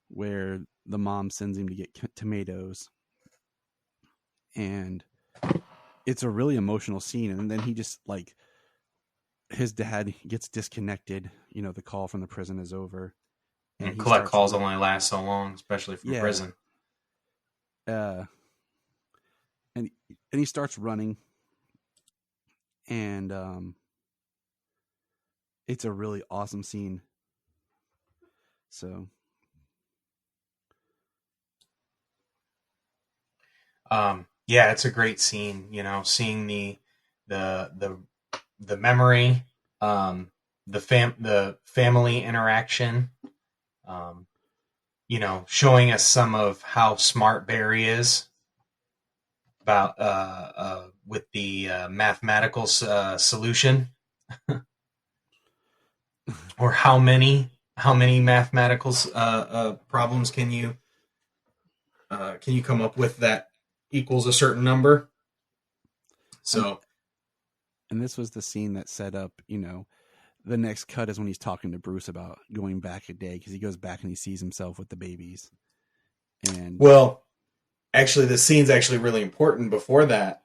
where the mom sends him to get tomatoes, and it's a really emotional scene. And then he just like, his dad gets disconnected, the call from the prison is over, and collect calls only last so long, especially from prison. And he starts running, and it's a really awesome scene. So, it's a great scene. Seeing the memory, the family interaction. Showing us some of how smart Barry is about with the mathematical solution, or how many mathematical problems can you come up with that equals a certain number? So, and this was the scene that set up, the next cut is when he's talking to Bruce about going back a day, because he goes back and he sees himself with the babies. And well, actually, the scene's actually really important before that.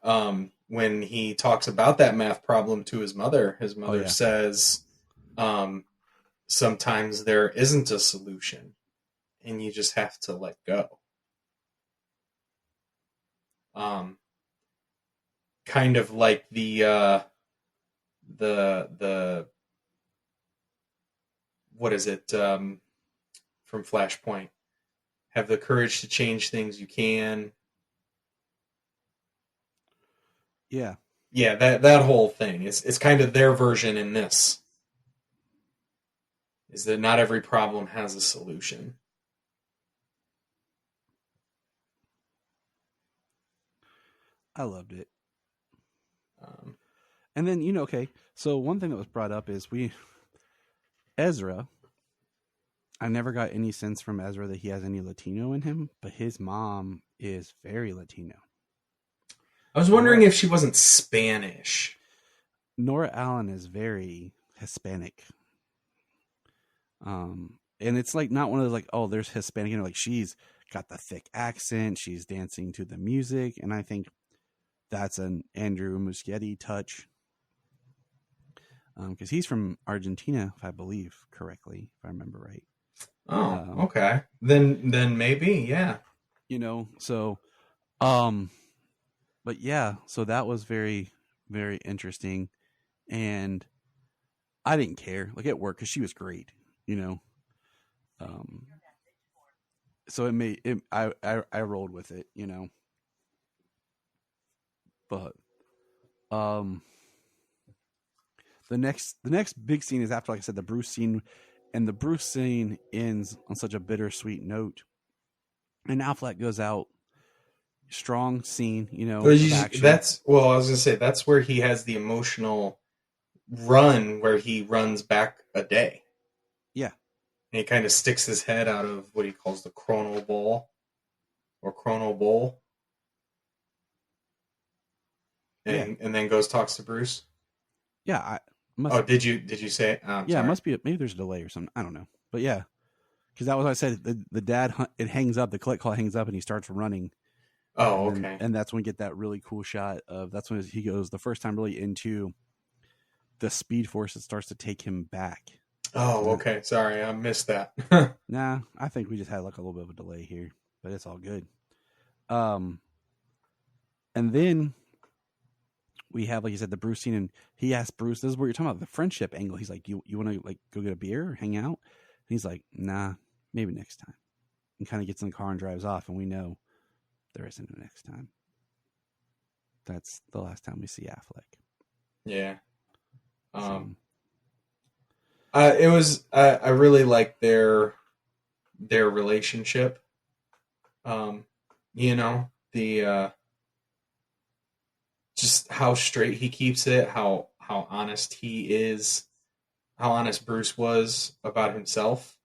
When he talks about that math problem to his mother says, sometimes there isn't a solution and you just have to let go. Kind of like the what is it, from Flashpoint? Have the courage to change things you can. Yeah. Yeah, that whole thing. It's kind of their version in this. Is that not every problem has a solution. I loved it. And then, okay, so one thing that was brought up is Ezra, I never got any sense from Ezra that he has any Latino in him, but his mom is very Latino. I was wondering if she wasn't Spanish. Nora Allen is very Hispanic. And it's like not one of those like, oh, there's Hispanic, like she's got the thick accent, she's dancing to the music, and I think that's an Andrew Muschietti touch. Because he's from Argentina, if I believe correctly, if I remember right. Oh, okay. Then maybe, yeah. So, but yeah, so that was very, very interesting, and I didn't care, like at work, because she was great, so it made it. I rolled with it, but the next big scene is after, like I said, the Bruce scene, and the Bruce scene ends on such a bittersweet note. And Affleck goes out, strong scene, that's, well, I was gonna say that's where he has the emotional run where he runs back a day. Yeah, and he kind of sticks his head out of what he calls the chrono ball or chrono bowl, and then goes talks to Bruce. Yeah, did you say? Yeah, sorry. It must be. Maybe there's a delay or something. I don't know, but yeah, because that was what I said. The dad, it hangs up. The click call hangs up, and he starts running. Oh, okay. And that's when we get that really cool shot of. That's when he goes the first time really into the Speed Force that starts to take him back. Oh, okay. Sorry, I missed that. Nah, I think we just had like a little bit of a delay here, but it's all good. And then we have, like you said, the Bruce scene, and he asked Bruce, this is what you're talking about, the friendship angle. He's like, you want to like go get a beer or hang out? And he's like, nah, maybe next time. And kind of gets in the car and drives off, and we know there isn't a next time. That's the last time we see Affleck. Yeah. It was. I really liked their relationship. The just how straight he keeps it, how honest he is, how honest Bruce was about himself,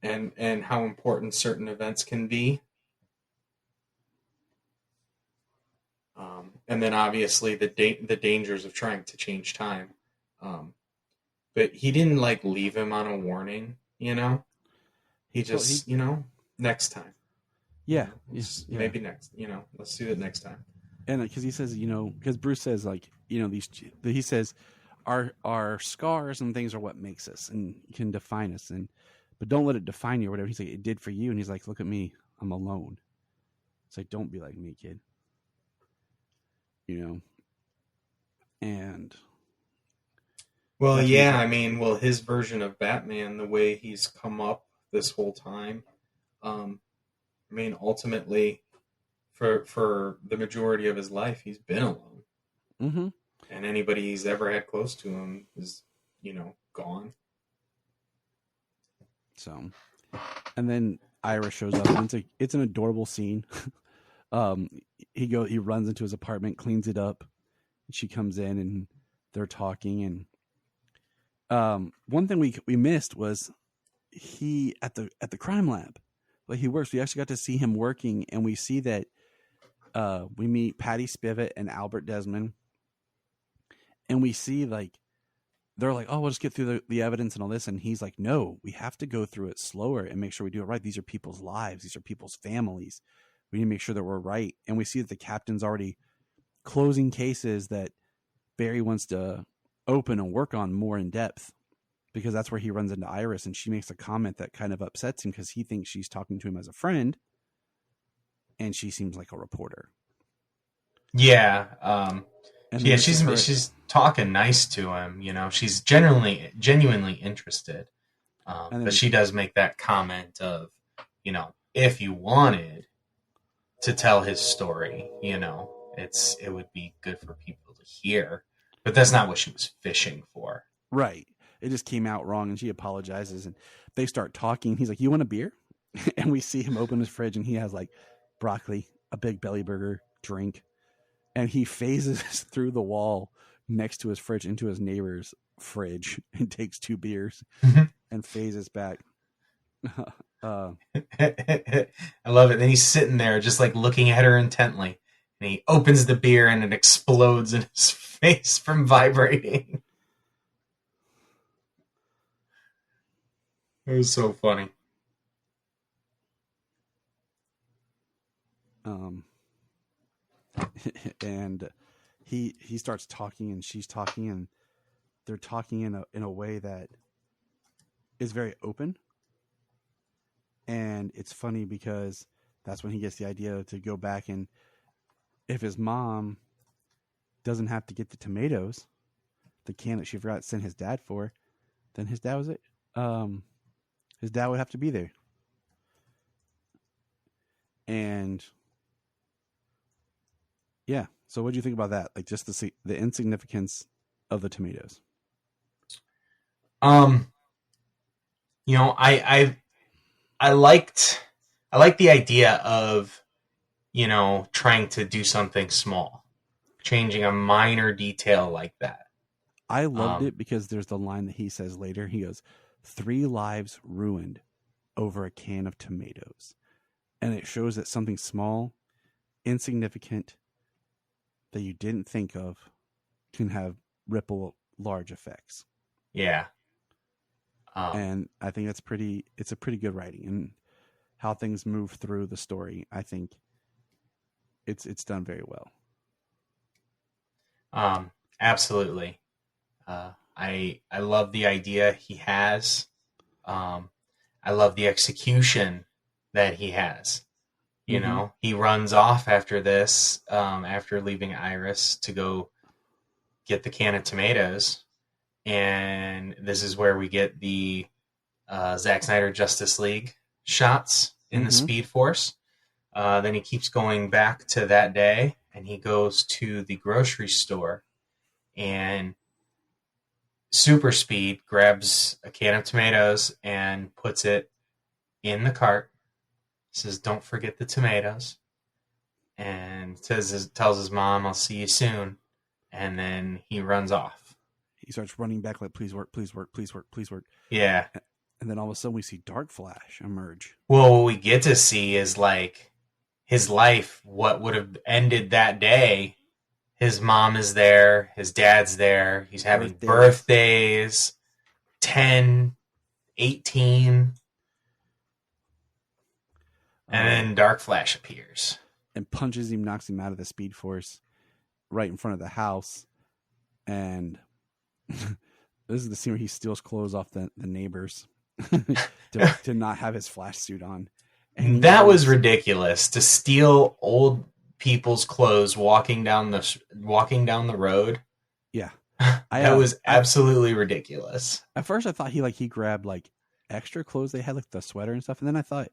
and how important certain events can be. And then obviously the dangers of trying to change time. But he didn't like leave him on a warning, He just, next time. Yeah. Maybe next, let's do it next time. And because he says, because Bruce says, like, he says our scars and things are what makes us and can define us, but don't let it define you or whatever. He's like, it did for you. And he's like, look at me, I'm alone. It's like, don't be like me, kid. And well, yeah, I mean, his version of Batman, the way he's come up this whole time, ultimately, for the majority of his life, he's been alone. Mm-hmm. And anybody he's ever had close to him is, gone. So, and then Ira shows up, and it's an adorable scene. He runs into his apartment, cleans it up, and she comes in, and they're talking. And one thing we missed was he at the crime lab, like he works. We actually got to see him working, and we see that we meet Patty Spivot and Albert Desmond, and we see like they're like, oh, we'll just get through the evidence and all this, and he's like, no, we have to go through it slower and make sure we do it right. These are people's lives, these are people's families. We need to make sure that we're right. And we see that the captain's already closing cases that Barry wants to open and work on more in depth, because that's where he runs into Iris, and she makes a comment that kind of upsets him because he thinks she's talking to him as a friend, and she seems like a reporter. Yeah. And Yeah, she's talking nice to him. You know, she's genuinely interested. But she does make that comment of, you know, if you wanted to tell his story, you know, it would be good for people to hear. But that's not what she was fishing for. Right. It just came out wrong, and she apologizes, and they start talking. He's like, you want a beer? And we see him open his fridge, and he has like broccoli, a big belly burger, drink, and he phases through the wall next to his fridge into his neighbor's fridge and takes 2 beers and phases back. I love it. Then he's sitting there just like looking at her intently, and he opens the beer and it explodes in his face from vibrating. It was so funny. And he starts talking, and she's talking, and they're talking in a way that is very open. And it's funny because that's when he gets the idea to go back, and if his mom doesn't have to get the tomatoes, the can that she forgot to send his dad for, then his dad his dad would have to be there. And yeah, so what do you think about that? Like, just the insignificance of the tomatoes. You know, I liked the idea of, you know, trying to do something small, changing a minor detail like that. I loved it because there's the line that he says later. He goes, 3 lives ruined over a can of tomatoes. And it shows that something small, insignificant, that you didn't think of can have ripple large effects. Yeah. And I think it's a pretty good writing, and how things move through the story. I think it's done very well. Absolutely. I love the idea he has. I love the execution that he has. You know, he runs off after this, after leaving Iris to go get the can of tomatoes. And this is where we get the Zack Snyder Justice League shots in the Speed Force. Then he keeps going back to that day, and he goes to the grocery store, and Super Speed grabs a can of tomatoes and puts it in the cart. Says, "Don't forget the tomatoes," and tells his mom, "I'll see you soon." And then he runs off. He starts running back like, "Please work, please work, please work, please work." Yeah. And then all of a sudden we see Dark Flash emerge. Well, what we get to see is like his life, what would have ended that day. His mom is there, his dad's there, he's having birthdays 10, 18. And then Dark Flash appears. And punches him, knocks him out of the Speed Force right in front of the house. And this is the scene where he steals clothes off the neighbors to not have his Flash suit on. And that was ridiculous, to steal old people's clothes walking down the road. Yeah. That was absolutely ridiculous. At first I thought he grabbed like extra clothes they had, like the sweater and stuff. And then I thought,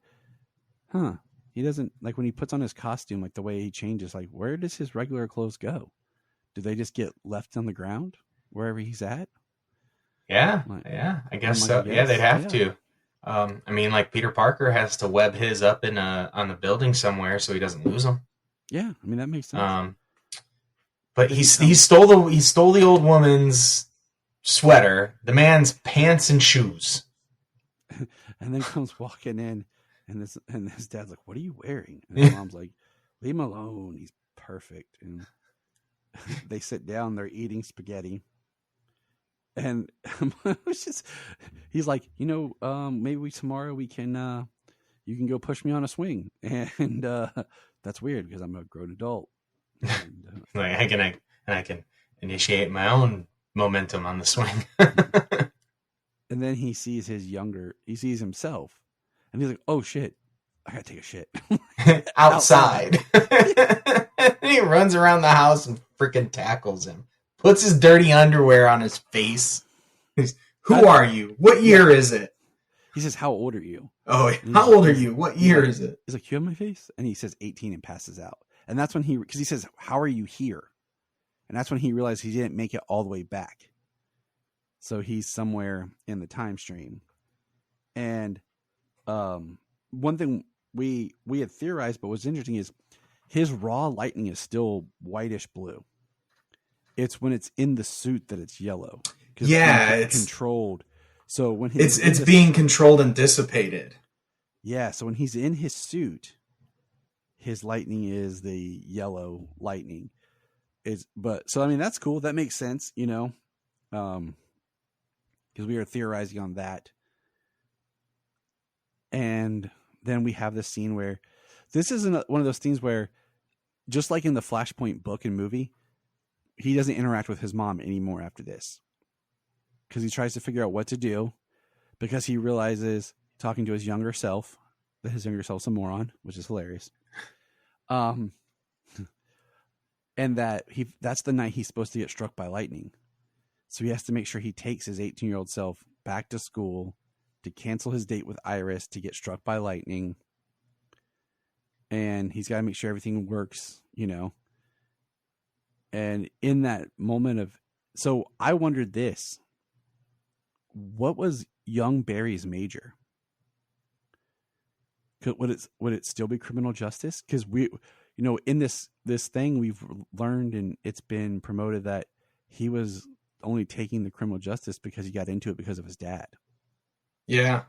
he doesn't, like, when he puts on his costume, like the way he changes, like, where does his regular clothes go? Do they just get left on the ground wherever he's at? Yeah, I guess so. Yeah, they'd have to. I mean, like, Peter Parker has to web his up on the building somewhere so he doesn't lose them. Yeah, I mean, that makes sense. But he stole the old woman's sweater, the man's pants and shoes, and then comes walking in. And his dad's like, "What are you wearing?" And his mom's like, leave him alone. He's perfect. And they sit down. They're eating spaghetti. And he's like, maybe tomorrow we can, you can go push me on a swing. And that's weird because I'm a grown adult. And, like I can initiate my own momentum on the swing. And then he sees himself, and he's like, "Oh shit, I gotta take a shit." Outside. He runs around the house and freaking tackles him. Puts his dirty underwear on his face. Who are you? What year is it? He says, "How old are you?" Oh, how old are you? What year is it? He's like, "You have my face?" And he says 18 and passes out. And that's when because he says, "How are you here?" And that's when he realized he didn't make it all the way back. So he's somewhere in the time stream. And one thing we had theorized, but what's interesting is his raw lightning is still whitish blue. It's when it's in the suit that it's yellow. Yeah, it's controlled. So when it's being controlled and dissipated. Yeah, so when he's in his suit, his lightning is the yellow lightning. So I mean that's cool. That makes sense, because we were theorizing on that. And then we have this scene where this isn't one of those things where, just like in the Flashpoint book and movie, he doesn't interact with his mom anymore after this. Because he tries to figure out what to do, because he realizes, talking to his younger self, that his younger self's a moron, which is hilarious. And that's the night he's supposed to get struck by lightning. So he has to make sure he takes his 18-year-old self back to school to cancel his date with Iris to get struck by lightning. And he's got to make sure everything works, And in that moment so I wondered this. What was young Barry's major? Would it still be criminal justice? Because in this thing we've learned, and it's been promoted, that he was only taking the criminal justice because he got into it because of his dad. Yeah.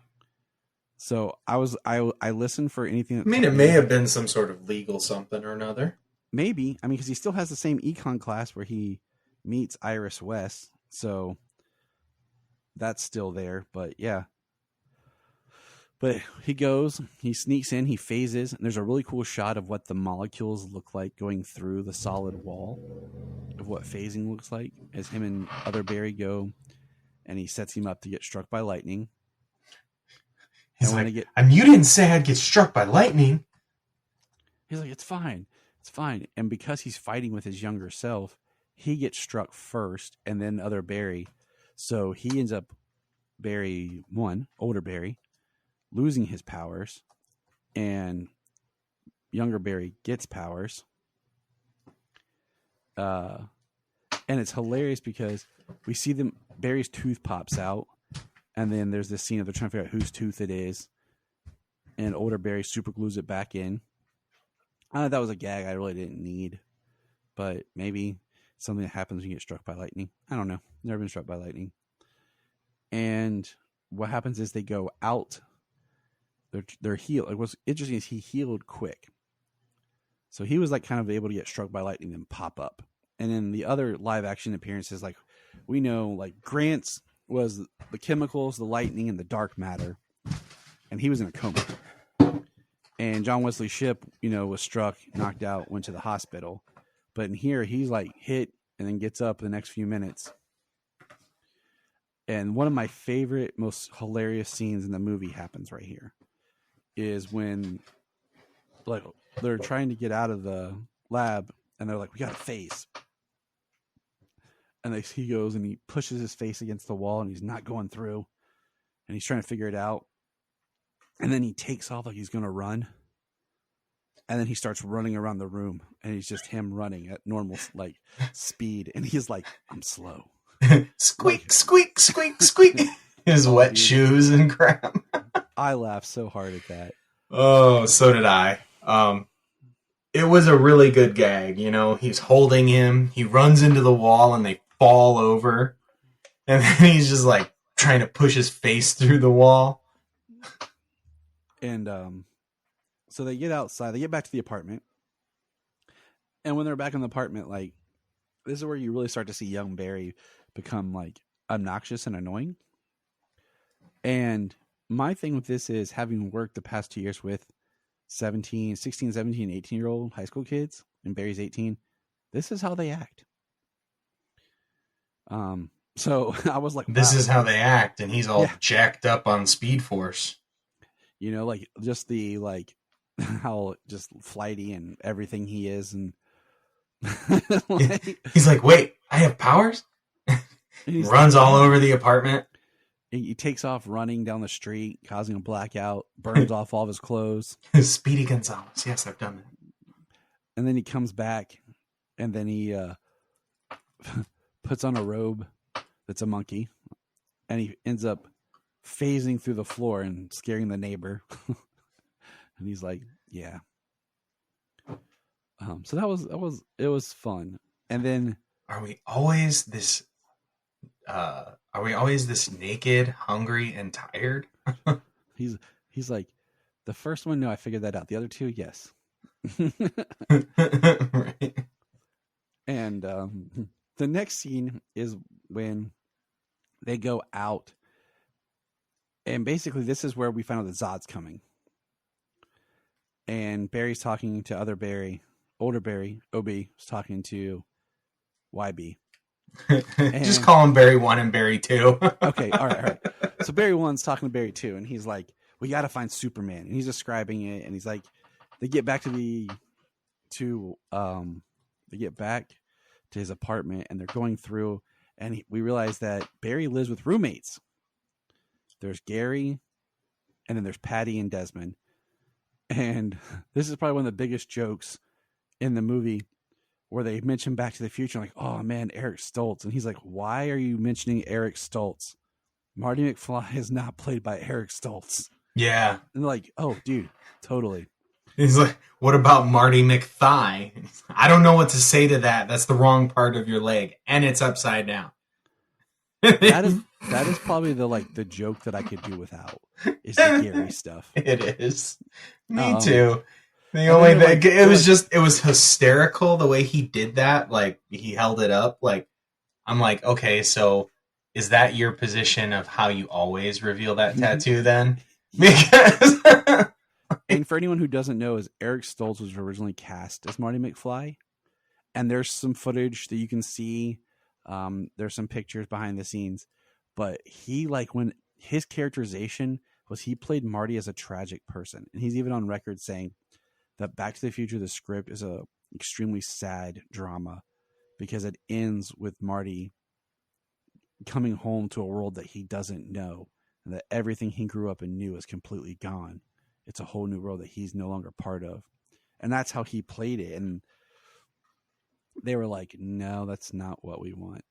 So I listened for anything. It may have been some sort of legal something or another. Maybe. Because he still has the same econ class where he meets Iris West. So that's still there. But yeah. But he goes, he sneaks in, he phases, and there's a really cool shot of what the molecules look like going through the solid wall, of what phasing looks like, as him and other Barry go, and he sets him up to get struck by lightning. He's like, you didn't say I'd get struck by lightning. He's like, it's fine. And because he's fighting with his younger self, he gets struck first, and then other Barry. So he ends up, older Barry, losing his powers, and younger Barry gets powers. And it's hilarious because we see Barry's tooth pops out, and then there's this scene of they're trying to figure out whose tooth it is, and older Barry super glues it back in. I thought that was a gag I really didn't need, but maybe something that happens when you get struck by lightning. I don't know. Never been struck by lightning. And what happens is they go out. They're healed. What's interesting is he healed quick. So he was kind of able to get struck by lightning and pop up. And in the other live action appearances, we know Grant's was the chemicals, the lightning, and the dark matter. And he was in a coma. And John Wesley Shipp, was struck, knocked out, went to the hospital. But in here, he's hit and then gets up the next few minutes. And one of my favorite, most hilarious scenes in the movie happens right here. Is when they're trying to get out of the lab, and they're like, we got to phase. And he goes and he pushes his face against the wall, and he's not going through. And he's trying to figure it out. And then he takes off like he's going to run. And then he starts running around the room, and he's just him running at normal speed. And he's like, I'm slow. Squeak, squeak, squeak, squeak. His wet shoes and crap. I laughed so hard at that. Oh, so did I. It was a really good gag. He's holding him. He runs into the wall and they fall over. And then he's just trying to push his face through the wall. And so they get outside. They get back to the apartment. And when they're back in the apartment, like, this is where you really start to see young Barry become, like, obnoxious and annoying. And my thing with this is, having worked the past 2 years with 16, 17, 18-year-old high school kids, and Barry's 18, this is how they act. So I was like, this wow. is how they act, and he's all jacked up on Speed Force. You know, like, just the, like, how just flighty and everything he is. And like, he's like, wait, I have powers? He runs all over the apartment. He takes off running down the street, causing a blackout, burns off all of his clothes. Speedy Gonzalez. Yes, I've done that. And then he comes back, and then he puts on a robe that's a monkey, and he ends up phasing through the floor and scaring the neighbor. And he's like, yeah. So it was fun. And then, are we always this naked, hungry, and tired? he's like, the first one, no, I figured that out. The other two, yes. Right. And the next scene is when they go out, and basically this is where we find out that Zod's coming. And Barry's talking to other Barry, older Barry. OB was talking to YB. Just call him Barry 1 and Barry 2. Okay, all right. So Barry 1's talking to Barry 2, and he's like, we got to find Superman. And he's describing it, and he's like, they get back to his apartment, and they're going through, and we realize that Barry lives with roommates. There's Gary, and then there's Patty and Desmond. And this is probably one of the biggest jokes in the movie, where they mention Back to the Future, like, oh man, Eric Stoltz. And he's like, why are you mentioning Eric Stoltz? Marty McFly is not played by Eric Stoltz. Yeah. And they're like, oh, dude, totally. He's like, what about Marty McThigh? I don't know what to say to that. That's the wrong part of your leg, and it's upside down. That is probably the joke that I could do without, is the Gary stuff. It is. Me too. The only thing, it was hysterical the way he did that. Like, he held it up. Like, I'm like, okay, so is that your position of how you always reveal that tattoo then? Because and for anyone who doesn't know, is Eric Stoltz was originally cast as Marty McFly, and there's some footage that you can see. There's some pictures behind the scenes, but he, like, when his characterization was, he played Marty as a tragic person, and he's even on record saying that Back to the Future, the script, is a extremely sad drama because it ends with Marty coming home to a world that he doesn't know, and that everything he grew up and knew is completely gone. It's a whole new world that he's no longer part of. And that's how he played it. And they were like, no, that's not what we want.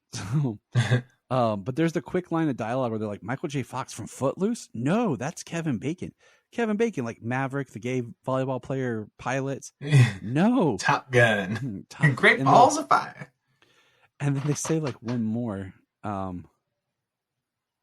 But there's the quick line of dialogue where they're like, Michael J. Fox from Footloose? No, that's Kevin Bacon. Kevin Bacon, like Maverick, the gay volleyball player pilot. No. Top Gun. Great Balls of Fire. And then they say, like, one more.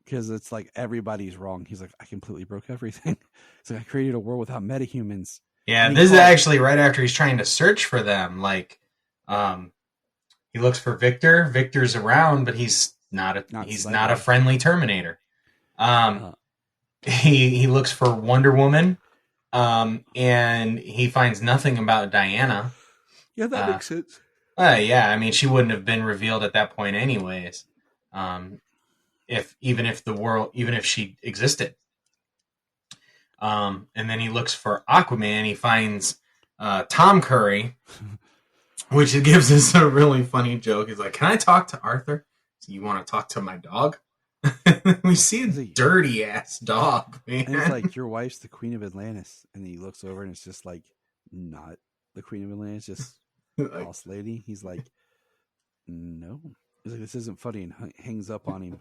Because it's like, everybody's wrong. He's like, I completely broke everything. It's like, I created a world without metahumans. Yeah, this is actually right after he's trying to search for them. Like, he looks for Victor. Victor's around, but he's not a friendly Terminator. He looks for Wonder Woman, and he finds nothing about Diana. Yeah, that makes sense. Yeah, I mean, she wouldn't have been revealed at that point anyways. Even if she existed. And then he looks for Aquaman. He finds Tom Curry, which gives us a really funny joke. He's like, "Can I talk to Arthur? So you want to talk to my dog?" We see a dirty ass dog, man. And it's like, your wife's the Queen of Atlantis, and he looks over and it's just like, not the Queen of Atlantis, just boss lady. He's like, no. He's like, this isn't funny, and hangs up on him.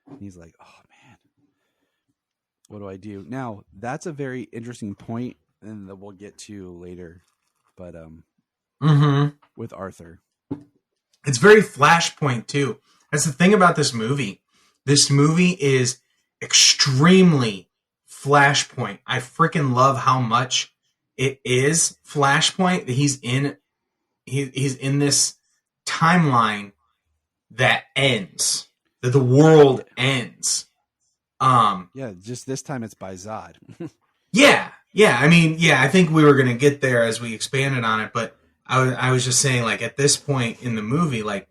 And he's like, oh man, what do I do now? That's a very interesting point, and that we'll get to later. But with Arthur, it's very Flashpoint too. That's the thing about this movie. This movie is extremely Flashpoint. I freaking love how much it is Flashpoint. That he's in he's in this timeline that ends, that the world ends. Yeah, just this time it's by Zod. Yeah. I mean, yeah, I think we were going to get there as we expanded on it, but I was just saying, like, at this point in the movie, like,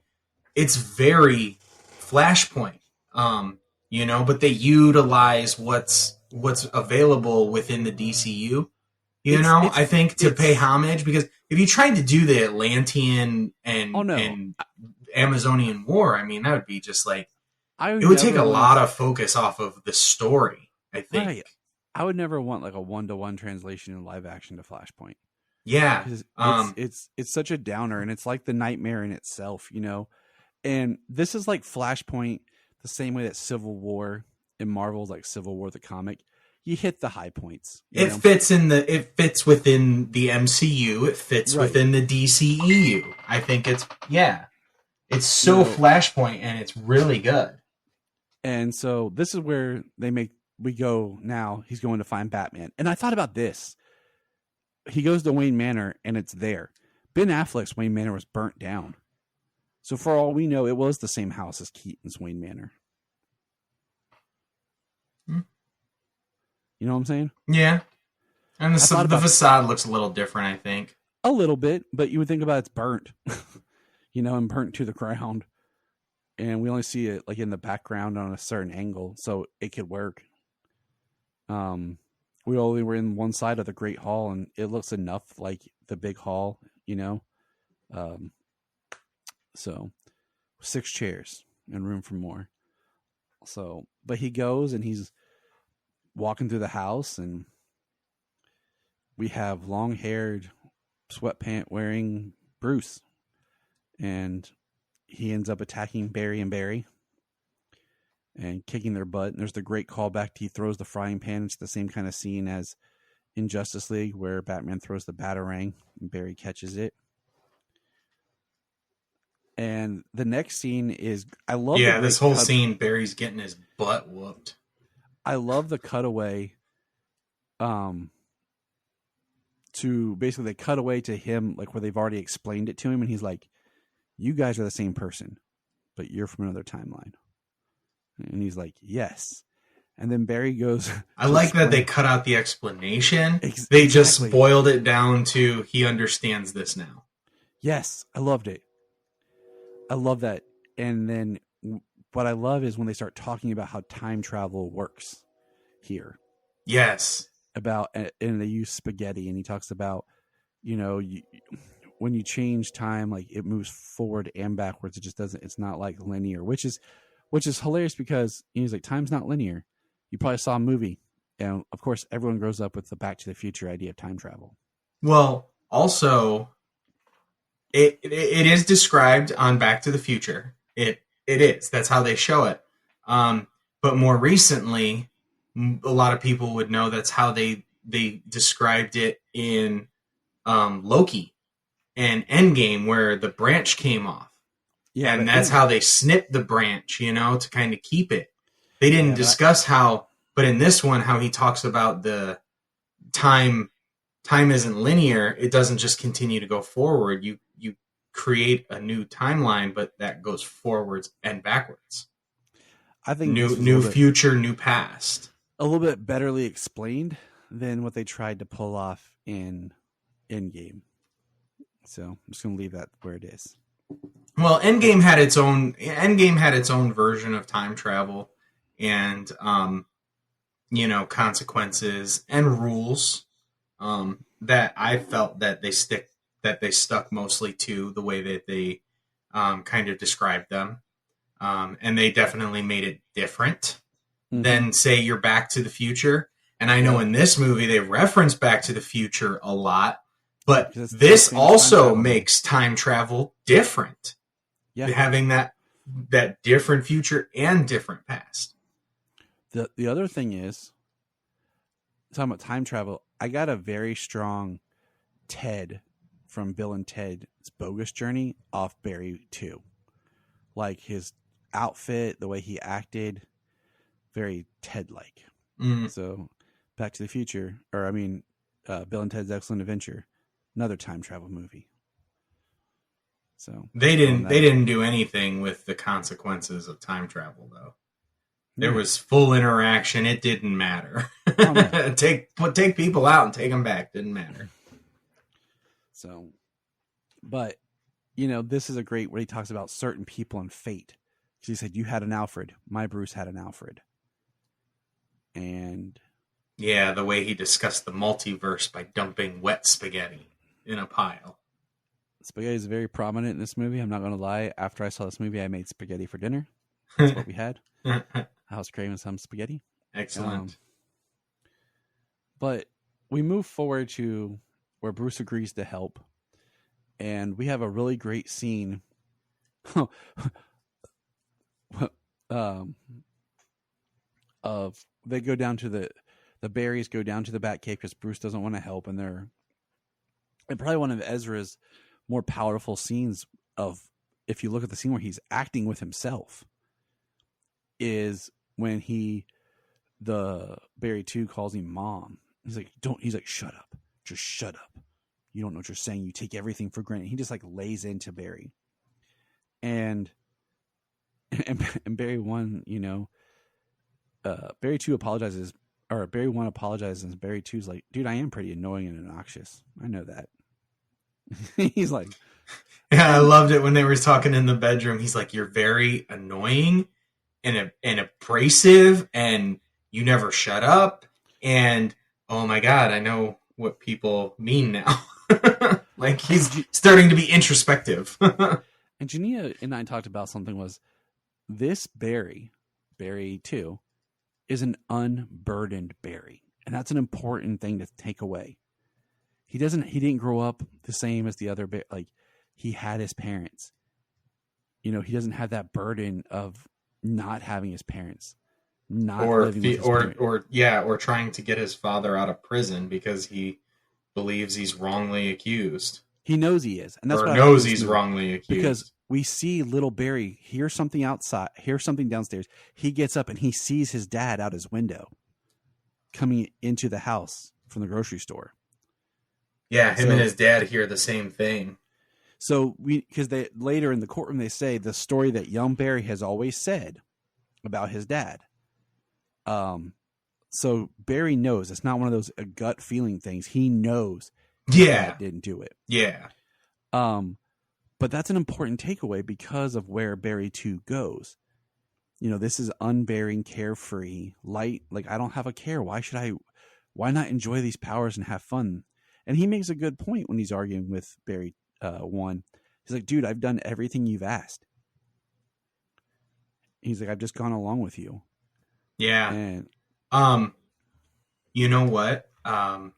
it's very Flashpoint, but they utilize what's available within the DCU, I think, to pay homage, because if you tried to do the Atlantean and Amazonian War, I mean, that would be just like, it would take a lot of focus off of the story, I think. Right. I would never want like a 1-to-1 translation in live action to Flashpoint. Yeah. It's such a downer, and it's like the nightmare in itself, And this is like Flashpoint, the same way that Civil War in Marvel's like Civil War the comic. You hit the high points. It fits within the MCU. It fits within the DCEU. I think it's so Flashpoint, and it's really good. And so this is where we go now. He's going to find Batman. And I thought about this. He goes to Wayne Manor, and it's there. Ben Affleck's Wayne Manor was burnt down. So for all we know, it was the same house as Keaton's Wayne Manor. You know what I'm saying? Yeah. And the facade looks a little different, I think. A little bit, but you would think about it's burnt. And burnt to the ground. And we only see it like in the background on a certain angle, so it could work. We only were in one side of the Great Hall, and it looks enough like the big hall, So 6 chairs and room for more. So, but he goes and he's walking through the house, and we have long-haired, sweatpant wearing Bruce, and he ends up attacking Barry and kicking their butt. And there's the great callback. He throws the frying pan. It's the same kind of scene as in Justice League, where Batman throws the Batarang and Barry catches it. And the next scene is, I love. Yeah, this whole scene, Barry's getting his butt whooped. I love the cutaway. To basically, they cut away to him, like where they've already explained it to him, and he's like, "You guys are the same person, but you're from another timeline." And he's like, "Yes." And then Barry goes, I like that they cut out the explanation. They just boiled it down to, he understands this now. Yes, I loved it. I love that. And then what I love is when they start talking about how time travel works here. Yes. And they use spaghetti, and he talks about, when you change time, like it moves forward and backwards. It just doesn't, it's not like linear, which is hilarious, because he's like, time's not linear. You probably saw a movie, and of course everyone grows up with the Back to the Future idea of time travel. Well, also it is described on Back to the Future. It is. That's how they show it. But more recently, a lot of people would know that's how they described it in Loki and Endgame, where the branch came off. Yeah, and that's how they snipped the branch, to kind of keep it. They didn't discuss how, but in this one, how he talks about the time isn't linear. It doesn't just continue to go forward. You create a new timeline, but that goes forwards and backwards. I think new future, new past. A little bit betterly explained than what they tried to pull off in Endgame. So I'm just going to leave that where it is. Well, Endgame had its own version of time travel, and consequences and rules that I felt that they stuck mostly to the way that they kind of described them, and they definitely made it different than, say, your Back to the Future. And I know in this movie they reference Back to the Future a lot, but this also makes time travel different. Yeah, having that different future and different past. The other thing is, talking about time travel, I got a very strong Ted from Bill and Ted's Bogus Journey off Barry too. Like his outfit, the way he acted, very Ted-like. So Back to the Future, Bill and Ted's Excellent Adventure, another time travel movie. So they didn't do anything with the consequences of time travel, though. There was full interaction. It didn't matter. Oh, no. take people out and take them back. Didn't matter. So, but this is a great where he talks about certain people and fate. He said, "You had an Alfred. My Bruce had an Alfred." And yeah, the way he discussed the multiverse by dumping wet spaghetti in a pile. Spaghetti is very prominent in this movie. I'm not going to lie. After I saw this movie, I made spaghetti for dinner. That's what we had. I was craving some spaghetti. Excellent. But we move forward to where Bruce agrees to help. And we have a really great scene. Of they go down to the berries go down to the Batcave because Bruce doesn't want to help, and probably one of Ezra's more powerful scenes of, if you look at the scene where he's acting with himself, is when the Barry 2 calls him mom. He's like, shut up. Just shut up. You don't know what you're saying. You take everything for granted. He just like lays into Barry. And Barry 1, Barry 2 apologizes, or Barry 1 apologizes, and Barry 2's like, dude, I am pretty annoying and obnoxious. I know that. He's like, yeah, I loved it when they were talking in the bedroom. He's like, you're very annoying and abrasive, and you never shut up. And oh my God, I know what people mean now. Like he's starting to be introspective. And Jania and I talked about something was this Barry 2 is an unburdened Barry. And that's an important thing to take away. He didn't grow up the same as the other, like he had his parents. He doesn't have that burden of not having his parents, not living with his parents. or trying to get his father out of prison because he believes he's wrongly accused. He knows he is, and that's what knows he's wrongly accused. Because we see little Barry hear something outside, hear something downstairs. He gets up and he sees his dad out his window, coming into the house from the grocery store. Yeah, him and his dad hear the same thing. So because they later in the courtroom they say the story that young Barry has always said about his dad. So Barry knows it's not one of those gut feeling things. He knows his dad didn't do it. Yeah. But that's an important takeaway because of where Barry 2 goes. This is unbearing, carefree, light. Like, I don't have a care. Why not enjoy these powers and have fun? And he makes a good point when he's arguing with Barry 1. He's like, dude, I've done everything you've asked. He's like, I've just gone along with you. Yeah. And you know what? Oh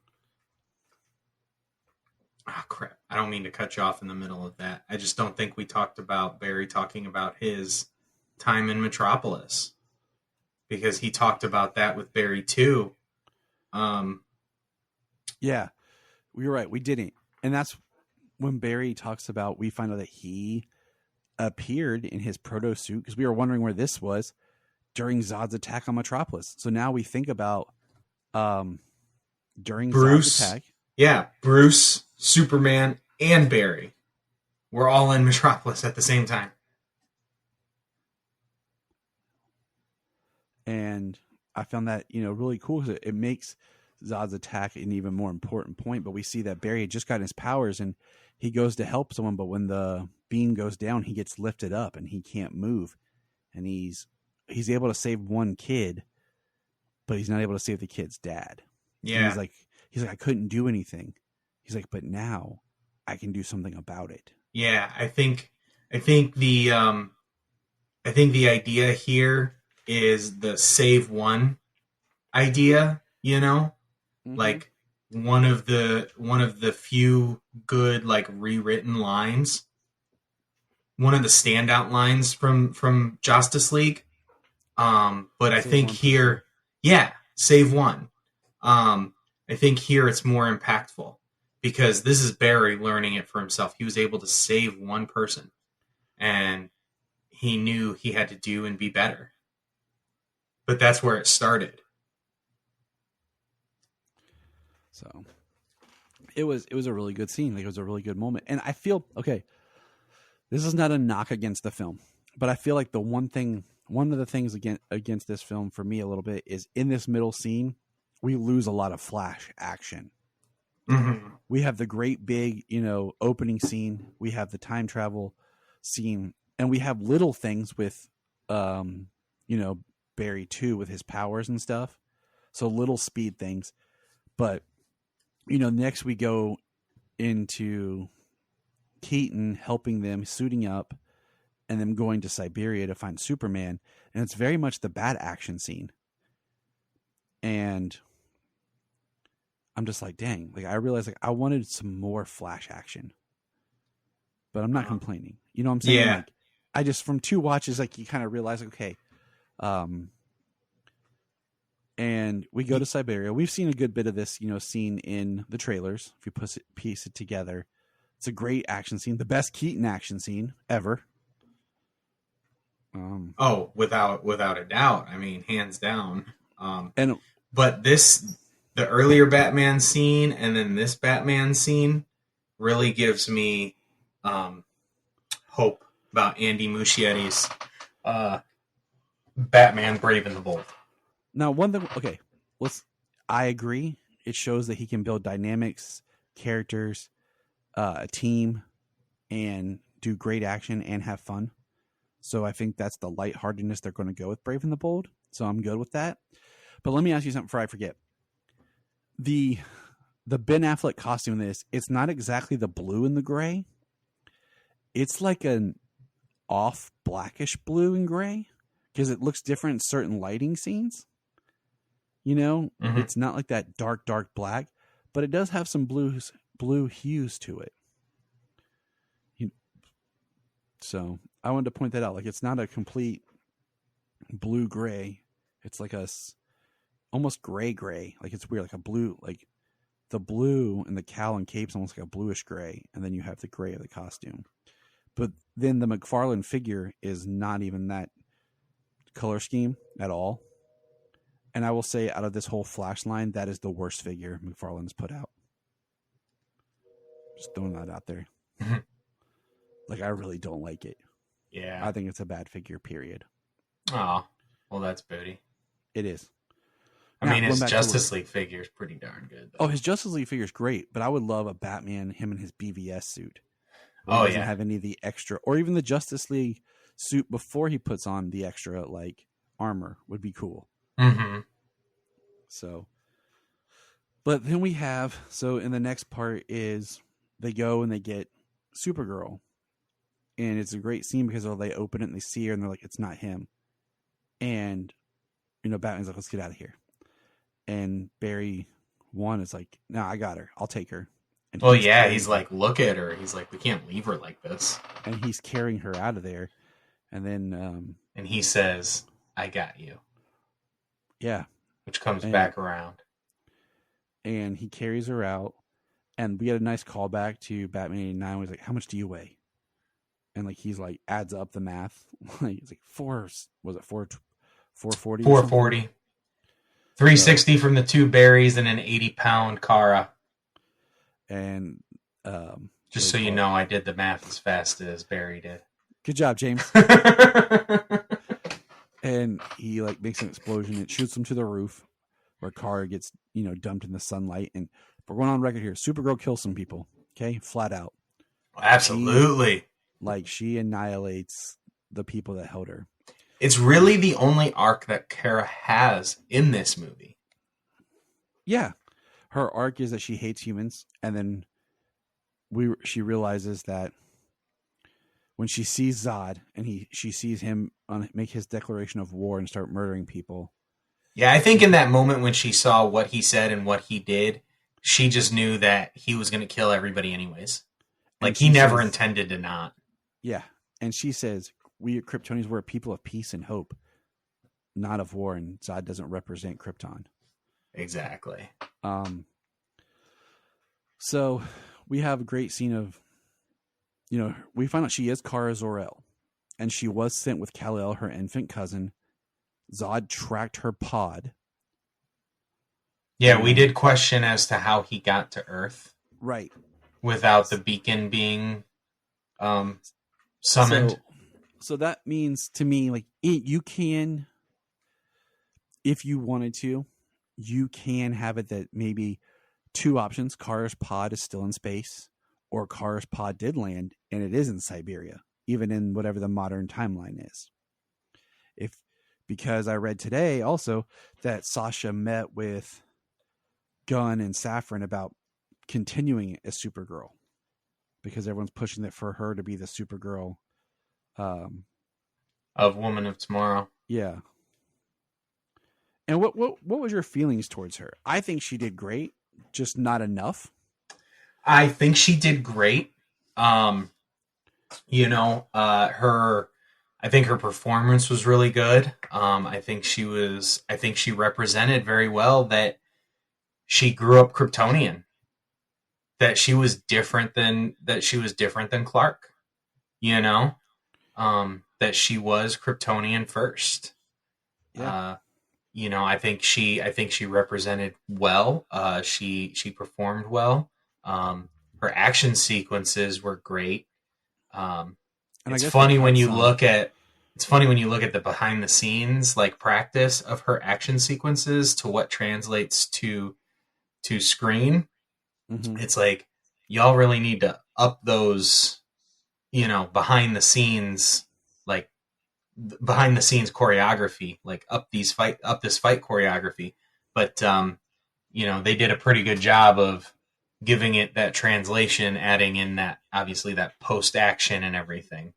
crap. I don't mean to cut you off in the middle of that. I just don't think we talked about Barry talking about his time in Metropolis, because he talked about that with Barry 2. Yeah, you're right. We didn't. And that's when Barry talks about, we find out that he appeared in his proto suit because we were wondering where this was during Zod's attack on Metropolis. So now we think about during Bruce, Zod's attack. Yeah, Bruce, Superman, and Barry were all in Metropolis at the same time. And I found that, really cool because it makes Zod's attack an even more important point. But we see that Barry had just gotten his powers and he goes to help someone. But when the beam goes down, he gets lifted up and he can't move. And he's able to save one kid, but he's not able to save the kid's dad. Yeah. And he's like, I couldn't do anything. He's like, but now I can do something about it. Yeah, I think the idea here is the save one idea, Mm-hmm. like one of the few good, like, rewritten lines, one of the standout lines from Justice League. But I think here, save one. I think here it's more impactful because this is Barry learning it for himself. He was able to save one person and he knew he had to do and be better. But that's where it started. So it was a really good scene. Like, it was a really good moment. And I feel, okay, This is not a knock against the film, but I feel like one of the things against this film for me a little bit is in this middle scene, we lose a lot of flash action. Mm-hmm. We have the great big, opening scene. We have the time travel scene, and we have little things with, Barry too, with his powers and stuff. So little speed things, but next we go into Keaton helping them suiting up and them going to Siberia to find Superman. And it's very much the bad action scene. And I'm just like, dang, like I realized like I wanted some more flash action, but I'm not complaining. You know what I'm saying? Yeah. Like I just, from 2 watches, like you kind of realize, okay. And we go to Siberia. We've seen a good bit of this, scene in the trailers. If you piece it together, it's a great action scene. The best Keaton action scene ever. Without a doubt. I mean, hands down. But the earlier Batman scene and then this Batman scene really gives me hope about Andy Muschietti's Batman Brave and the Bold. now one thing, okay, I agree. It shows that he can build dynamics, characters, a team, and do great action and have fun. So I think that's the lightheartedness they're going to go with Brave and the Bold. So I'm good with that. But let me ask you something before I forget. The Ben Affleck costume in this, it's not exactly the blue and the gray. It's like an off blackish blue and gray because it looks different in certain lighting scenes. Mm-hmm. It's not like that dark black, but it does have some blue hues to it. So I wanted to point that out. Like it's not a complete blue gray. It's like almost gray. Like it's weird, like a blue, like the blue in the cowl and cape's almost like a bluish gray, and then you have the gray of the costume. But then the McFarlane figure is not even that color scheme at all. And I will say, out of this whole Flash line, that is the worst figure McFarlane's put out. Just throwing that out there. Like, I really don't like it. Yeah. I think it's a bad figure, period. Oh, well, that's booty. It is. I mean, his going back Justice League figure is pretty darn good, though. Oh, his Justice League figure is great, but I would love a Batman, him in his BVS suit. Oh, He doesn't yeah. have any of the extra, or even the Justice League suit before he puts on the extra, like, armor would be cool. Mm-hmm. So, but then we have, so in the next part is they go and they get Supergirl. And it's a great scene because they open it and they see her and they're like, it's not him. And, Batman's like, let's get out of here. And Barry 1 is like, no, I got her. I'll take her. And Well, yeah, he's like, look at her. He's like, we can't leave her like this. And he's carrying her out of there. And then... and he says, I got you. Yeah. Which comes back around. And he carries her out. And we get a nice callback to Batman 89 where he's like, how much do you weigh? And like he's like adds up the math. Like it's like 440? 440. 360 from the 2 berries and an 80-pound Kara. And just so you know, I did the math as fast as Barry did. Good job, James. And he like makes an explosion. It shoots him to the roof where Kara gets, dumped in the sunlight. And we're going on record here. Supergirl kills some people. Okay. Flat out. Absolutely. She annihilates the people that held her. It's really the only arc that Kara has in this movie. Yeah. Her arc is that she hates humans. And then she realizes that when she sees Zod and she sees him make his declaration of war and start murdering people. Yeah, I think in that moment when she saw what he said and what he did, she just knew that he was going to kill everybody anyways. Like, he never intended to not. Yeah. And she says, we Kryptonians were a people of peace and hope, not of war, and Zod doesn't represent Krypton. Exactly. So we have a great scene of, we find out she is Kara Zor-El, and she was sent with Kal-El, her infant cousin. Zod tracked her pod. Yeah, we did question as to how he got to Earth. Right. Without the beacon being summoned. So that means to me, like, you can, if you wanted to, you can have it that maybe two options. Kara's pod is still in space, or Kara's pod did land and it is in Siberia, even in whatever the modern timeline is. Because I read today also that Sasha met with Gunn and Safran about continuing as Supergirl, because everyone's pushing it for her to be the Supergirl Of Woman of Tomorrow. Yeah. And what was your feelings towards her? I think she did great, just not enough. I think she did great. I think her performance was really good. I think she represented very well that she grew up Kryptonian. That she was different than Clark. That she was Kryptonian first. Yeah. I think she represented well. She performed well. Her action sequences were great. It's funny when you look at the behind the scenes like practice of her action sequences to what translates to screen. Mm-hmm. It's like y'all really need to up those, behind the scenes choreography, like up this fight choreography. But they did a pretty good job of giving it that translation, adding in that obviously that post action and everything.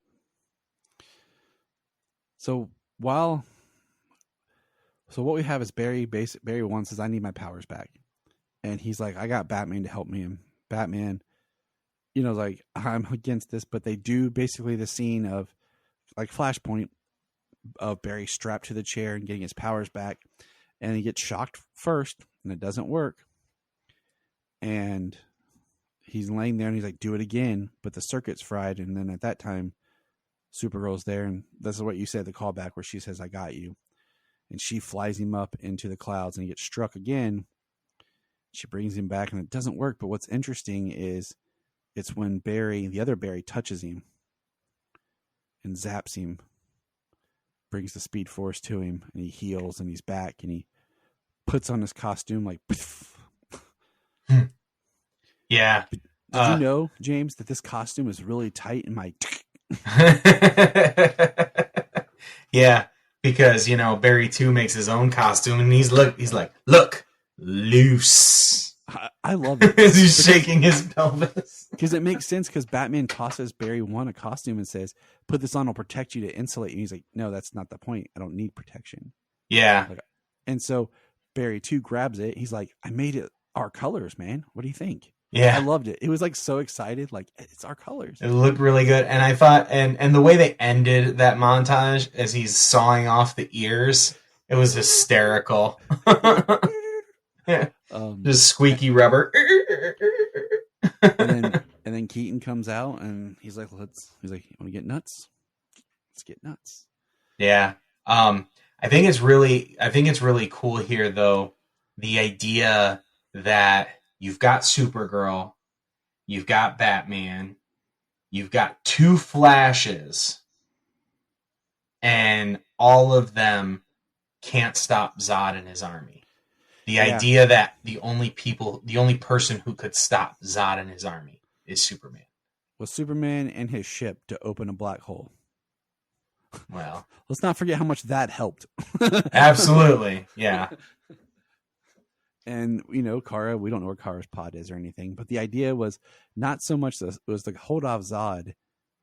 So what we have is Barry 1 says, I need my powers back. And he's like, I got Batman to help me. And Batman, like, I'm against this, but they do basically the scene of like Flashpoint of Barry strapped to the chair and getting his powers back. And he gets shocked first and it doesn't work. And he's laying there and he's like, do it again. But the circuit's fried. And then at that time, Supergirl's there. And this is what you said, the callback where she says, I got you. And she flies him up into the clouds and he gets struck again. She brings him back and it doesn't work. But what's interesting is it's when the other Barry touches him and zaps him, brings the Speed Force to him, and he heals and he's back and he puts on his costume like, yeah. Did you know, James, that this costume is really tight in my yeah, because Barry 2 makes his own costume and he's like, look, loose. I love it. He's shaking his pelvis. Because it makes sense, because Batman tosses Barry 1 a costume and says, put this on, I'll protect you to insulate you. And he's like, no, that's not the point. I don't need protection. Yeah. And so Barry 2 grabs it. He's like, I made it our colors, man. What do you think? Yeah. I loved it. It was like so excited. Like, it's our colors. It looked really good. And I thought, and the way they ended that montage as he's sawing off the ears, it was hysterical. Yeah. Just squeaky rubber. and then Keaton comes out and he's like, you want to get nuts? Let's get nuts. Yeah. I think it's really cool here though. The idea that you've got Supergirl, you've got Batman, you've got two Flashes, and all of them can't stop Zod and his army. The idea that the only person who could stop Zod and his army is Superman. With Superman and his ship to open a black hole. Well, let's not forget how much that helped. Absolutely. Yeah. And, Kara, we don't know where Kara's pod is or anything, but the idea was not so much it was to hold off Zod,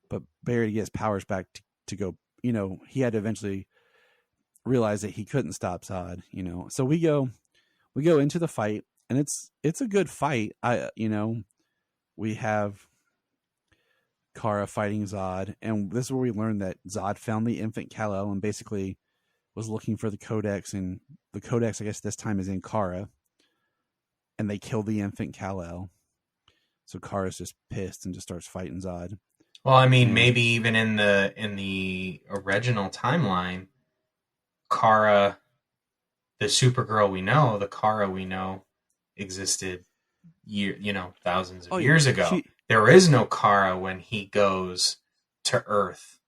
but Barry to get his powers back to go, he had to eventually realize that he couldn't stop Zod, So we go into the fight, and it's a good fight. We have Kara fighting Zod, and this is where we learned that Zod found the infant Kal-El and basically was looking for the Codex, and the Codex, I guess this time, is in Kara, and they kill the infant Kal-El. So Kara's just pissed and just starts fighting Zod. Well, I mean, maybe even in the original timeline, Kara, the Supergirl we know, the Kara we know, existed thousands of years ago. There is no Kara when he goes to Earth.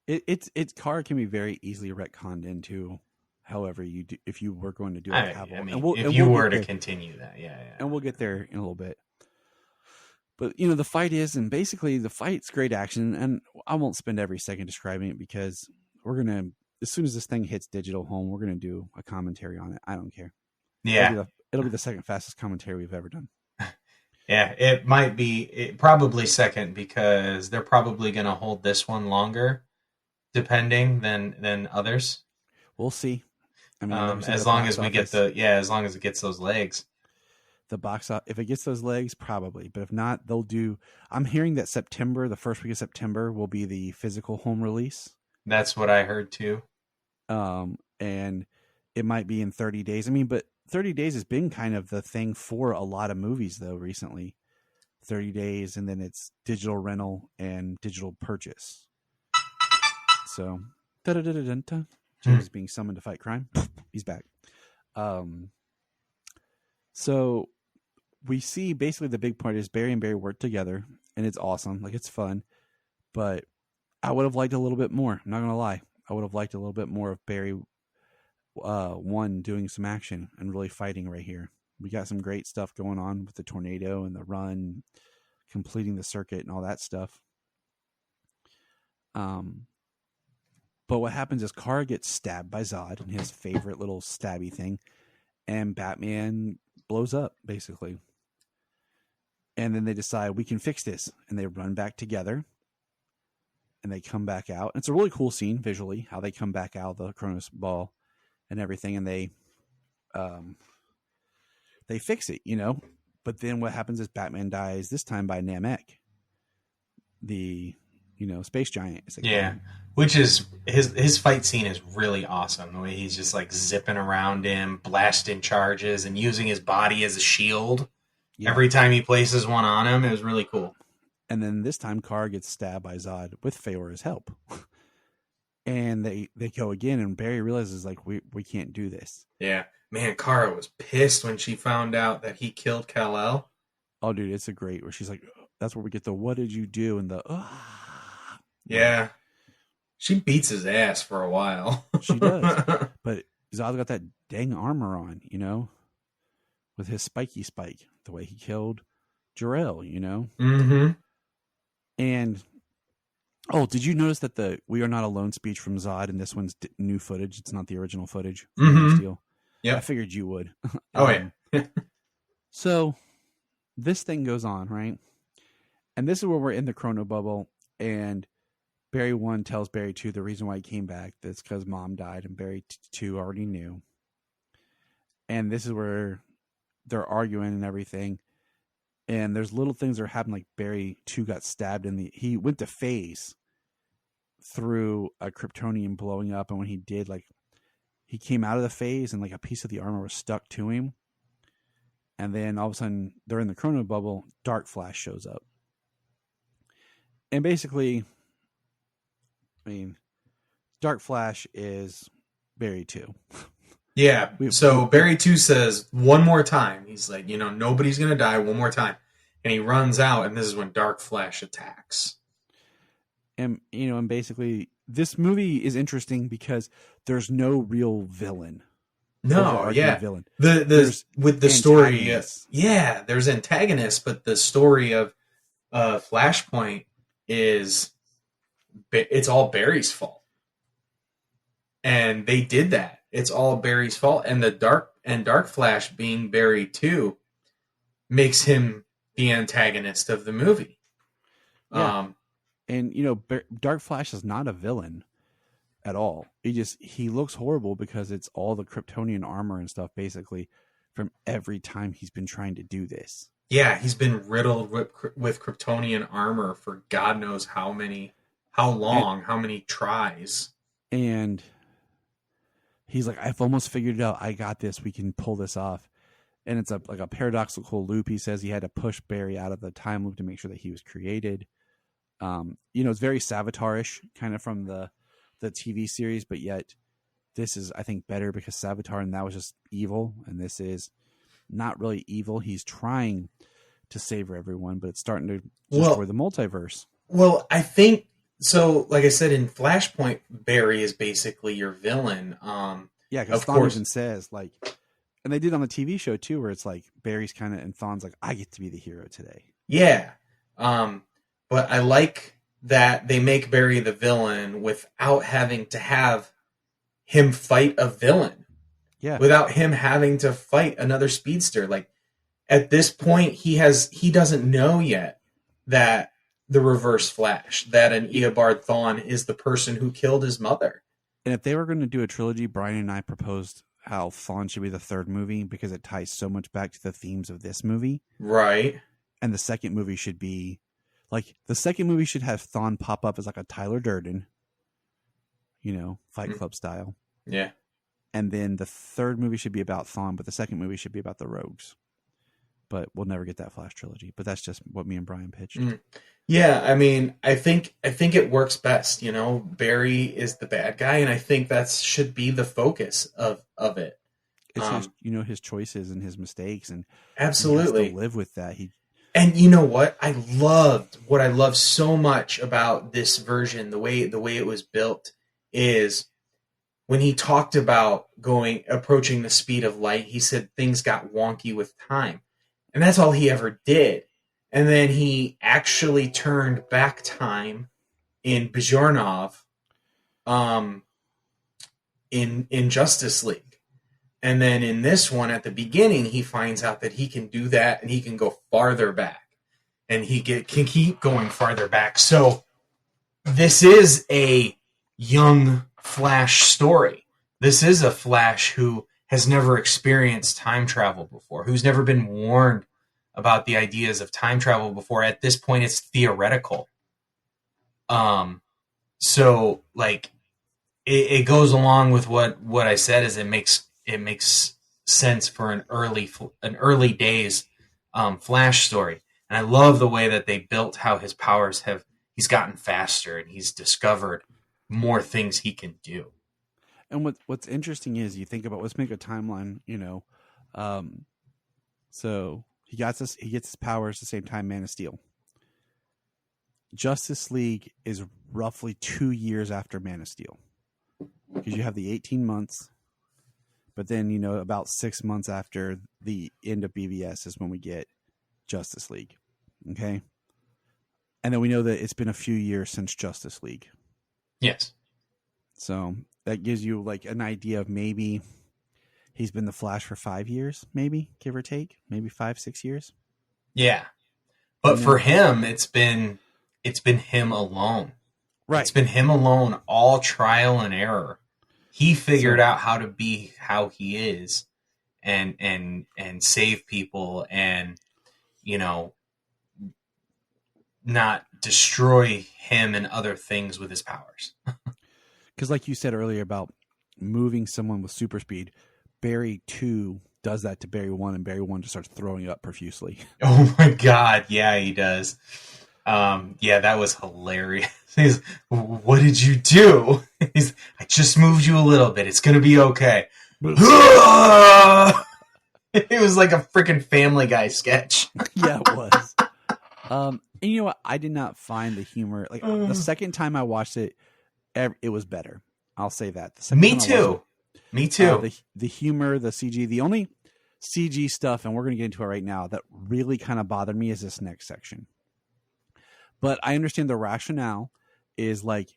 It's Kara can be very easily retconned into however you do if you were going to do a Cavill. I mean, and if you were to there. continue that, yeah. And we'll get there in a little bit. But, you know, the fight is, and basically the fight's great action, and I won't spend every second describing it because we're going to, as soon as this thing hits digital home, we're going to do a commentary on it. I don't care. Yeah. It'll be the second fastest commentary we've ever done. Yeah, it might be probably second because they're probably going to hold this one longer, depending than others. We'll see. I mean, as long as we get as long as it gets those legs. The box office, if it gets those legs, probably. But if not, they'll do. I'm hearing that September, the first week of September, will be the physical home release. That's what I heard too. And it might be in 30 days. I mean, but 30 days has been kind of the thing for a lot of movies, though, recently. 30 days, and then it's digital rental and digital purchase. So, James being summoned to fight crime. He's back. So we see basically the big part is Barry and Barry work together, and it's awesome. Like, it's fun. But I would have liked a little bit more. I'm not going to lie. I would have liked a little bit more of Barry one doing some action and really fighting right here. We got some great stuff going on with the tornado and the run, completing the circuit and all that stuff. But what happens is Kara gets stabbed by Zod in his favorite little stabby thing, and Batman blows up, basically. And then they decide, we can fix this. And they run back together. And they come back out. It's a really cool scene, visually, how they come back out of the Kronos ball and everything. And they fix it, you know. But then what happens is Batman dies, this time by Namek, the, you know, space giant. Yeah, which is, his fight scene is really awesome. The way he's just like zipping around him, blasting charges, and using his body as a shield. Yeah. Every time he places one on him, it was really cool. And then this time, Kara gets stabbed by Zod with Feora's help. And they go again, and Barry realizes, like, we can't do this. Yeah. Man, Kara was pissed when she found out that he killed Kal-El. Oh, dude, it's a great, where she's like, that's where we get the, what did you do? And the, Yeah. She beats his ass for a while. She does. But Zod's got that dang armor on, you know, with his spiky spike, the way he killed Jor-El, you know? Mm-hmm. And, oh, did you notice that the We Are Not Alone speech from Zod and this one's new footage? It's not the original footage. Mm-hmm. Yeah, I figured you would. Oh, yeah. So this thing goes on, right? And this is where we're in the chrono bubble, and Barry 1 tells Barry 2 the reason why he came back. That's because Mom died, and Barry 2 already knew. And this is where they're arguing and everything. And there's little things that are happening, like Barry 2 got stabbed he went to phase through a Kryptonian blowing up, and when he did, like, he came out of the phase and like a piece of the armor was stuck to him. And then all of a sudden they're in the chrono bubble, Dark Flash shows up. And basically, I mean, Dark Flash is Barry 2. Yeah. So Barry 2 says one more time. He's like, you know, nobody's going to die, one more time. And he runs out, and this is when Dark Flash attacks. And, you know, and basically this movie is interesting because there's no real villain. No, yeah. Villain. There's with the story. Yeah, there's antagonists, but the story of Flashpoint is it's all Barry's fault. And they did that. It's all Barry's fault. And Dark Flash being Barry 2 makes him the antagonist of the movie. Yeah. And, you know, Dark Flash is not a villain at all. He looks horrible because it's all the Kryptonian armor and stuff, basically, from every time he's been trying to do this. Yeah, he's been riddled with Kryptonian armor for God knows how long, how many tries. And he's like, I've almost figured it out. I got this. We can pull this off. And it's like a paradoxical loop. He says he had to push Barry out of the time loop to make sure that he was created. You know, it's very Savitar-ish, kind of from the TV series, but yet this is, I think, better because Savitar and that was just evil, and this is not really evil. He's trying, to save everyone, but it's starting to destroy the multiverse. Well, I think so. Like I said, in Flashpoint, Barry is basically your villain. Yeah, because Thawne even says like, and they did on the TV show too, where it's like Barry's kind of, and Thawne's like, I get to be the hero today. Yeah, but I like that they make Barry the villain without having to have him fight a villain. Yeah, without him having to fight another speedster. Like at this point, he doesn't know yet that the Reverse Flash, that an Eobard Thawne is the person who killed his mother. And if they were going to do a trilogy, Bryan and I proposed how Thawne should be the third movie because it ties so much back to the themes of this movie. Right. And the second movie should be like, the second movie should have Thawne pop up as like a Tyler Durden, Fight Club style. Yeah. And then the third movie should be about Thawne, but the second movie should be about the Rogues. But we'll never get that Flash trilogy. But that's just what me and Bryan pitched. Yeah, I mean, I think it works best. Barry is the bad guy, and I think that should be the focus of it. It's his choices and his mistakes, and absolutely he has to live with that. And you know what I loved so much about this version, the way it was built, is when he talked about approaching the speed of light. He said things got wonky with time, and that's all he ever did. And then he actually turned back time in Bjornov, in Justice League. And then in this one, at the beginning, he finds out that he can do that and he can go farther back. And he can keep going farther back. So this is a young Flash story. This is a Flash who has never experienced time travel before, who's never been warned about the ideas of time travel before. At this point, it's theoretical. So like it goes along with what I said, is it makes sense for an early days Flash story. And I love the way that they built how his powers he's gotten faster and he's discovered more things he can do. And what's interesting is you think about, let's make a timeline, so he gets his powers at the same time Man of Steel. Justice League is roughly 2 years after Man of Steel, because you have the 18 months, but then, about 6 months after the end of BVS is when we get Justice League. Okay. And then we know that it's been a few years since Justice League. Yes. So that gives you like an idea of maybe he's been the Flash for 5 years, maybe, give or take, maybe 5-6 years. Yeah. But for him, it's been him alone. Right. It's been him alone, all trial and error. He figured out how to be how he is and save people and, not destroy him and other things with his powers. Because like you said earlier about moving someone with super speed, Barry 2 does that to Barry 1, and Barry 1 just starts throwing up profusely. Oh my God. Yeah, he does. Yeah, that was hilarious. He's, what did you do? I just moved you a little bit. It's going to be okay. It was like a freaking Family Guy sketch. Yeah, it was. And you know what? I did not find the humor. Like the second time I watched it, it was better. I'll say that. Me too. The humor, the CG, the only CG stuff, and we're going to get into it right now, that really kind of bothered me is this next section. But I understand the rationale is like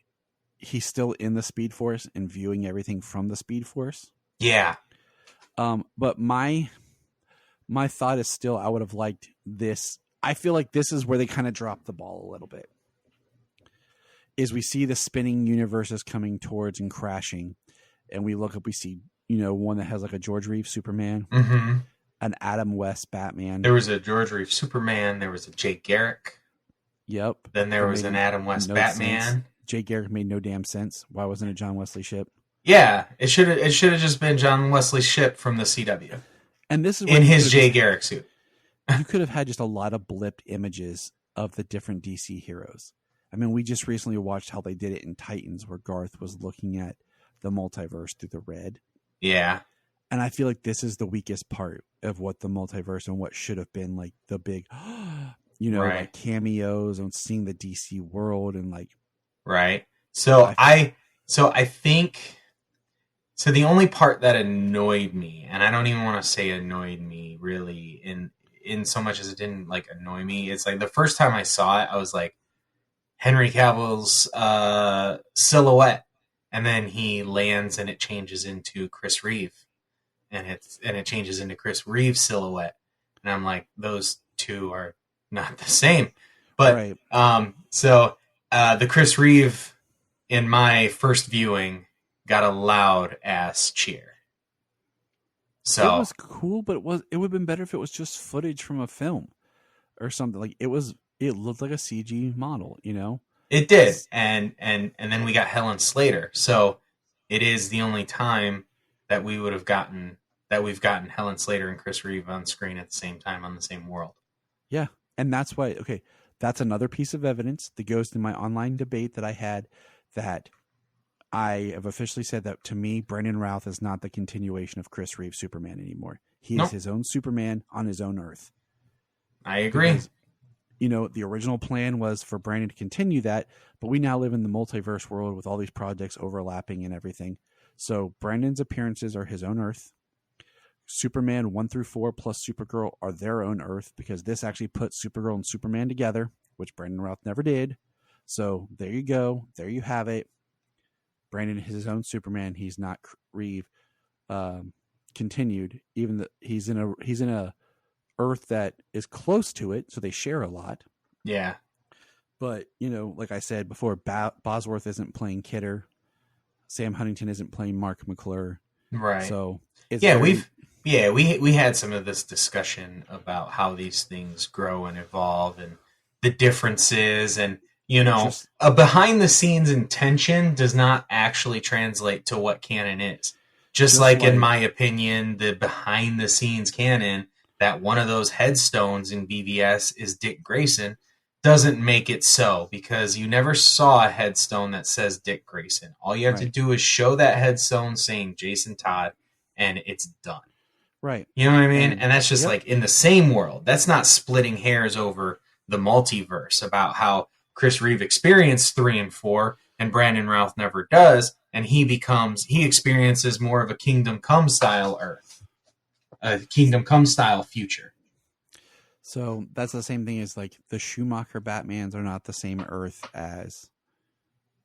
he's still in the Speed Force and viewing everything from the Speed Force. Yeah. But my thought is still I would have liked this. I feel like this is where they kind of dropped the ball a little bit. Is we see the spinning universes coming towards and crashing, and we look up, we see, one that has like a George Reeves Superman, an Adam West Batman. There was a George Reeves Superman. There was a Jay Garrick. Yep. Then there was an Adam West Batman. Sense. Jay Garrick made no damn sense. Why wasn't it John Wesley Shipp? Yeah, it should have just been John Wesley Shipp from the CW. And this is in his Jay Garrick suit. You could have had just a lot of blipped images of the different DC heroes. I mean, we just recently watched how they did it in Titans, where Garth was looking at the multiverse through the red. Yeah. And I feel like this is the weakest part of what the multiverse and what should have been like the big, Right. like cameos and seeing the DC world and like. Right. So I think, so the only part that annoyed me, and I don't even want to say annoyed me really in so much as it didn't like annoy me. It's like the first time I saw it, I was like, Henry Cavill's silhouette, and then he lands and it changes into Chris Reeve, and it changes into Chris Reeve's silhouette, and I'm like, those two are not the same. But Right. so the Chris Reeve in my first viewing got a loud ass cheer. So it was cool, but it would have been better if it was just footage from a film or something. Like it looked like a CG model, It did, and then we got Helen Slater. So it is the only time that we've gotten Helen Slater and Chris Reeve on screen at the same time on the same world. Yeah, and that's why. Okay, that's another piece of evidence that goes to my online debate that I had. That I have officially said that to me, Brandon Routh is not the continuation of Chris Reeve's Superman anymore. He is his own Superman on his own Earth. I agree. Because, the original plan was for Brandon to continue that, but we now live in the multiverse world with all these projects overlapping and everything. So Brandon's appearances are his own Earth. Superman 1 through 4 plus Supergirl are their own Earth, because this actually puts Supergirl and Superman together, which Brandon Routh never did. So there you go. There you have it. Brandon is his own Superman. He's not Reeve continued. Even that he's in a Earth that is close to it, so they share a lot. Yeah. But like I said before, Bosworth isn't playing Kidder. Sam Huntington isn't playing Mark McClure. Right. So we had some of this discussion about how these things grow and evolve and the differences, and a behind the scenes intention does not actually translate to what canon is. Just like in my opinion, the behind the scenes canon, that one of those headstones in BVS is Dick Grayson, doesn't make it so, because you never saw a headstone that says Dick Grayson. All you have to do is show that headstone saying Jason Todd, and it's done. Right. You know what I mean? And that's just like in the same world. That's not splitting hairs over the multiverse about how Chris Reeve experienced 3 and 4 and Brandon Routh never does, and he experiences more of a Kingdom Come style Earth, a Kingdom Come style future. So that's the same thing as like the Schumacher Batmans are not the same Earth as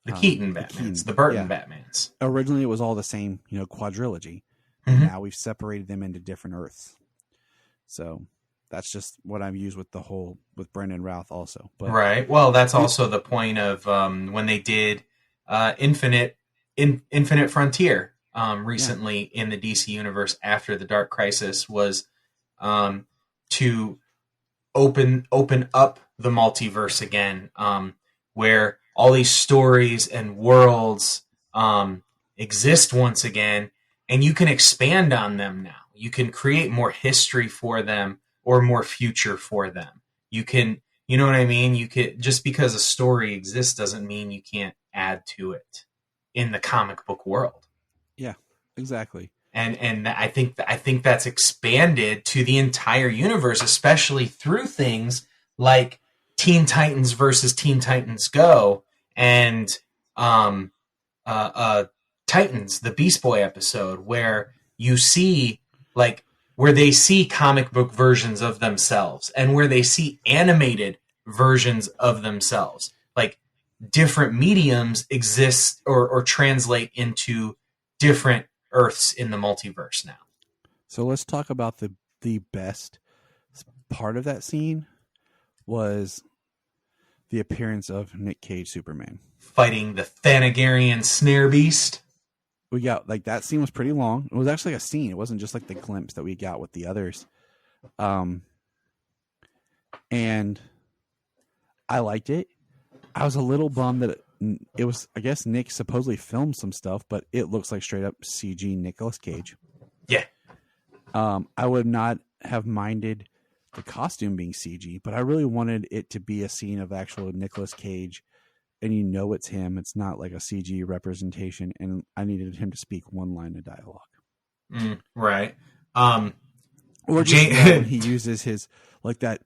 the Keaton Batmans, the Burton Batmans. Originally it was all the same, quadrilogy. Mm-hmm. Now we've separated them into different Earths. So that's just what I've used with Brandon Routh also. But right. Well, that's also the point of when they did Infinite Frontier recently in the DC universe after the Dark Crisis, was to open up the multiverse again, where all these stories and worlds exist once again, and you can expand on them now. You can create more history for them or more future for them. You can, you know what I mean? You could, just because a story exists doesn't mean you can't add to it in the comic book world. Yeah, exactly. And I think that's expanded to the entire universe, especially through things like Teen Titans versus Teen Titans Go and Titans, the Beast Boy episode, where you see where they see comic book versions of themselves and where they see animated versions of themselves. Like different mediums exist or translate into different Earths in the multiverse now. So let's talk about the best part of that scene was the appearance of Nick Cage Superman. Fighting the Thanagarian Snare Beast. We got that scene was pretty long. It was actually a scene. It wasn't just like the glimpse that we got with the others. And I liked it. I was a little bummed that it was, I guess Nick supposedly filmed some stuff, but it looks like straight up CG Nicolas Cage. Yeah. I would not have minded the costume being CG, but I really wanted it to be a scene of actual Nicolas Cage, and it's him. It's not like a CG representation, and I needed him to speak one line of dialogue. Right. Or just when he uses his like that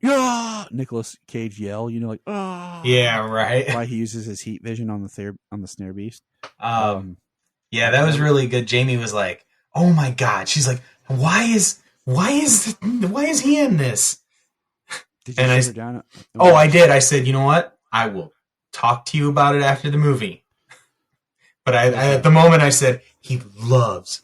Nicolas Cage yell, like Yeah, right. Why he uses his heat vision on the snare beast. Yeah, that was really good. Jamie was like, "Oh my god!" She's like, "Why is he in this?" Did you sit her down? I did. I said, "You know what? I will talk to you about it after the movie." But I at the moment I said he loves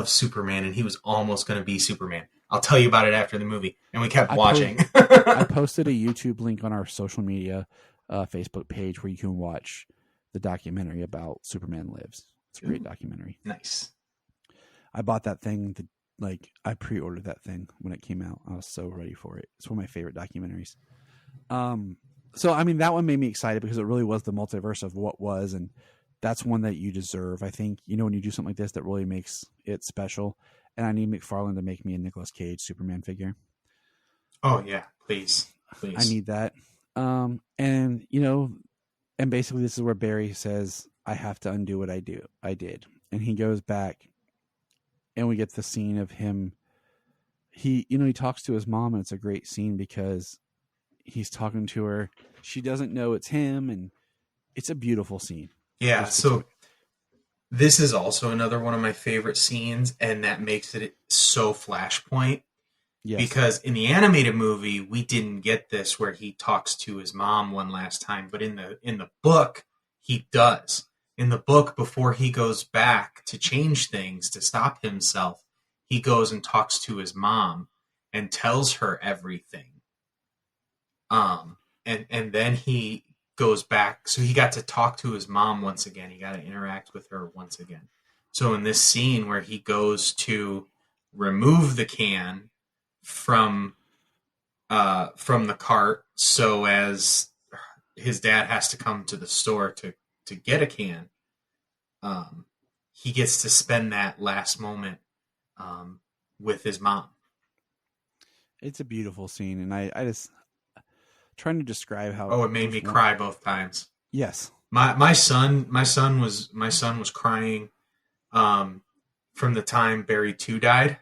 Superman, and he was almost going to be Superman. I'll tell you about it after the movie, and we kept watching. I posted a YouTube link on our social media Facebook page where you can watch the documentary about Superman Lives. It's a great documentary. Nice. I bought that thing. I pre-ordered that thing when it came out. I was so ready for it. It's one of my favorite documentaries. So I mean, that one made me excited because it really was the multiverse of what was, and that's one that you deserve. I think, when you do something like this, that really makes it special. And I need McFarlane to make me a Nicolas Cage Superman figure. Oh yeah, please. I need that. And and basically this is where Barry says, I have to undo what I did. And he goes back and we get the scene of him. He talks to his mom, and it's a great scene because he's talking to her. She doesn't know it's him, and it's a beautiful scene. Yeah. So this is also another one of my favorite scenes, and that makes it so Flashpoint. Yes. Because in the animated movie, we didn't get this where he talks to his mom one last time, but in the book, he does. In the book, before he goes back to change things to stop himself, he goes and talks to his mom and tells her everything. And then he goes back, so he got to talk to his mom once again. He got to interact with her once again. So in this scene where he goes to remove the can from the cart, so as his dad has to come to the store to get a can, he gets to spend that last moment with his mom. It's a beautiful scene, and I just trying to describe how. Oh, it made me cry both times. Yes, my son was crying from the time Barry 2 died.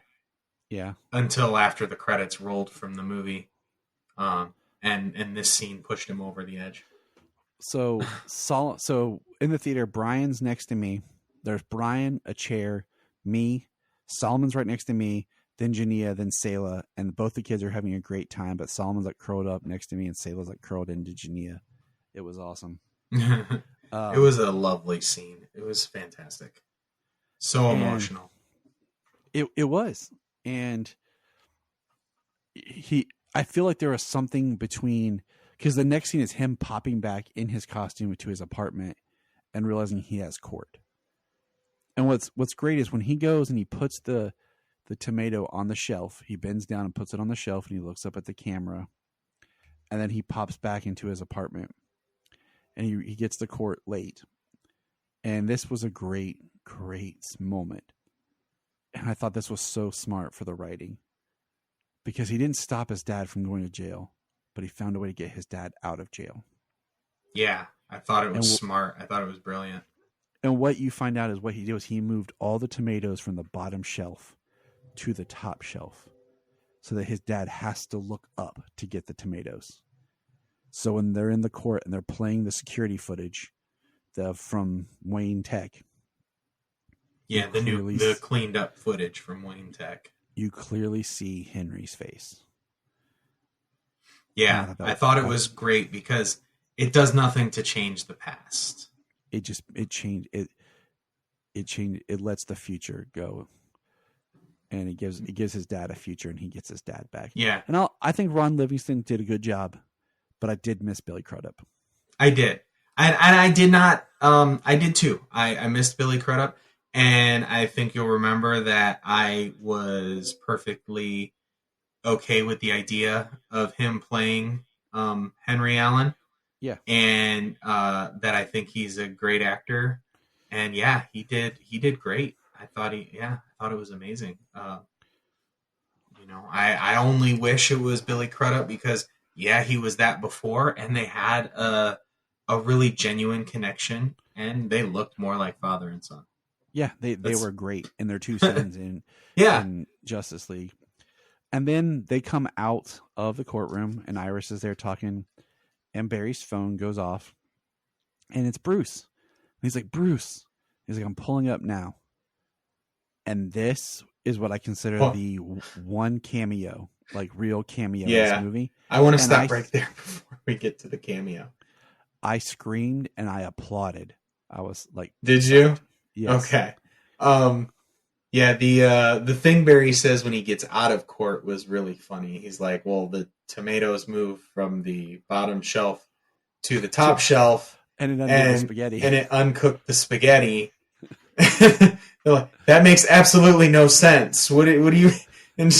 Yeah. Until after the credits rolled from the movie, and this scene pushed him over the edge. So in the theater, Bryan's next to me. There's Bryan, a chair, me, Solomon's right next to me, then Jania, then Selah, and both the kids are having a great time. But Solomon's curled up next to me, and Selah's curled into Jania. It was awesome. It was a lovely scene. It was fantastic. So emotional. It was. And I feel like there was something between, because the next scene is him popping back in his costume to his apartment and realizing he has court. And what's great is when he goes and he puts the tomato on the shelf, he bends down and puts it on the shelf, and he looks up at the camera, and then he pops back into his apartment, and he gets to court late. And this was a great, great moment. And I thought this was so smart for the writing, because he didn't stop his dad from going to jail, but he found a way to get his dad out of jail. Yeah, I thought it was smart. I thought it was brilliant. And what you find out is what he did was he moved all the tomatoes from the bottom shelf to the top shelf so that his dad has to look up to get the tomatoes. So when they're in the court and they're playing the security footage from Wayne Tech. Yeah, the cleaned up footage from Wayne Tech. You clearly see Henry's face. Yeah, I thought it was great because it does nothing to change the past. It lets the future go, and it gives his dad a future, and he gets his dad back. Yeah, and I think Ron Livingston did a good job, but I did miss Billy Crudup. I did, and I did not. I did too. I missed Billy Crudup. And I think you'll remember that I was perfectly okay with the idea of him playing Henry Allen. Yeah. And that I think he's a great actor. And yeah, he did great. I thought it was amazing. I only wish it was Billy Crudup because he was that before, and they had a really genuine connection, and they looked more like father and son. Yeah, they were great in their 2 scenes Yeah. in Justice League. And then they come out of the courtroom, and Iris is there talking, and Barry's phone goes off, and it's Bruce. And he's like, Bruce. He's like, I'm pulling up now. And this is what I consider the one cameo, like real cameo in this movie. I want to stop right there before we get to the cameo. I screamed and I applauded. I was like, did you? Yes. Okay. Yeah, the thing Barry says when he gets out of court was really funny. He's like, well, the tomatoes move from the bottom shelf to the top shelf. And it undid the spaghetti. And it uncooked the spaghetti. Like, that makes absolutely no sense. What do you... And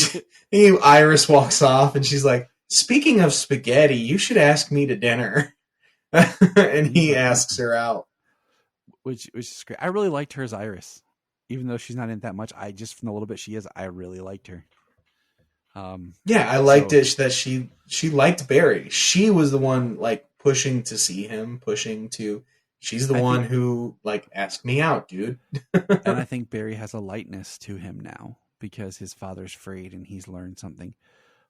Iris walks off, and she's like, speaking of spaghetti, you should ask me to dinner. And he asks her out. Which is great. I really liked her as Iris. Even though she's not in that much, from the little bit she is, I really liked her. I liked it that she liked Barry. She was the one like pushing to see him, she's the one who like asked me out, dude. And I think Barry has a lightness to him now because his father's freed and he's learned something.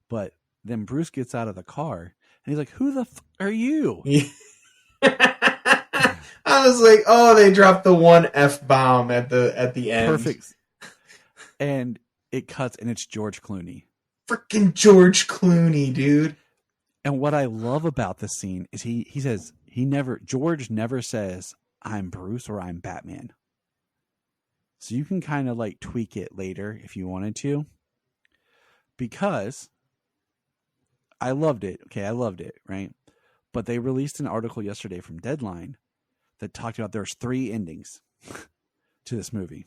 But then Bruce gets out of the car and he's like, "Who the are you?" I was like, "Oh, they dropped the one F-bomb at the end." Perfect. And it cuts, and it's George Clooney. Freaking George Clooney, dude. And what I love about this scene is he says George never says I'm Bruce or I'm Batman. So you can kind of like tweak it later if you wanted to. Because I loved it. Okay, I loved it, right? But they released an article yesterday from Deadline that talked about there's 3 endings to this movie.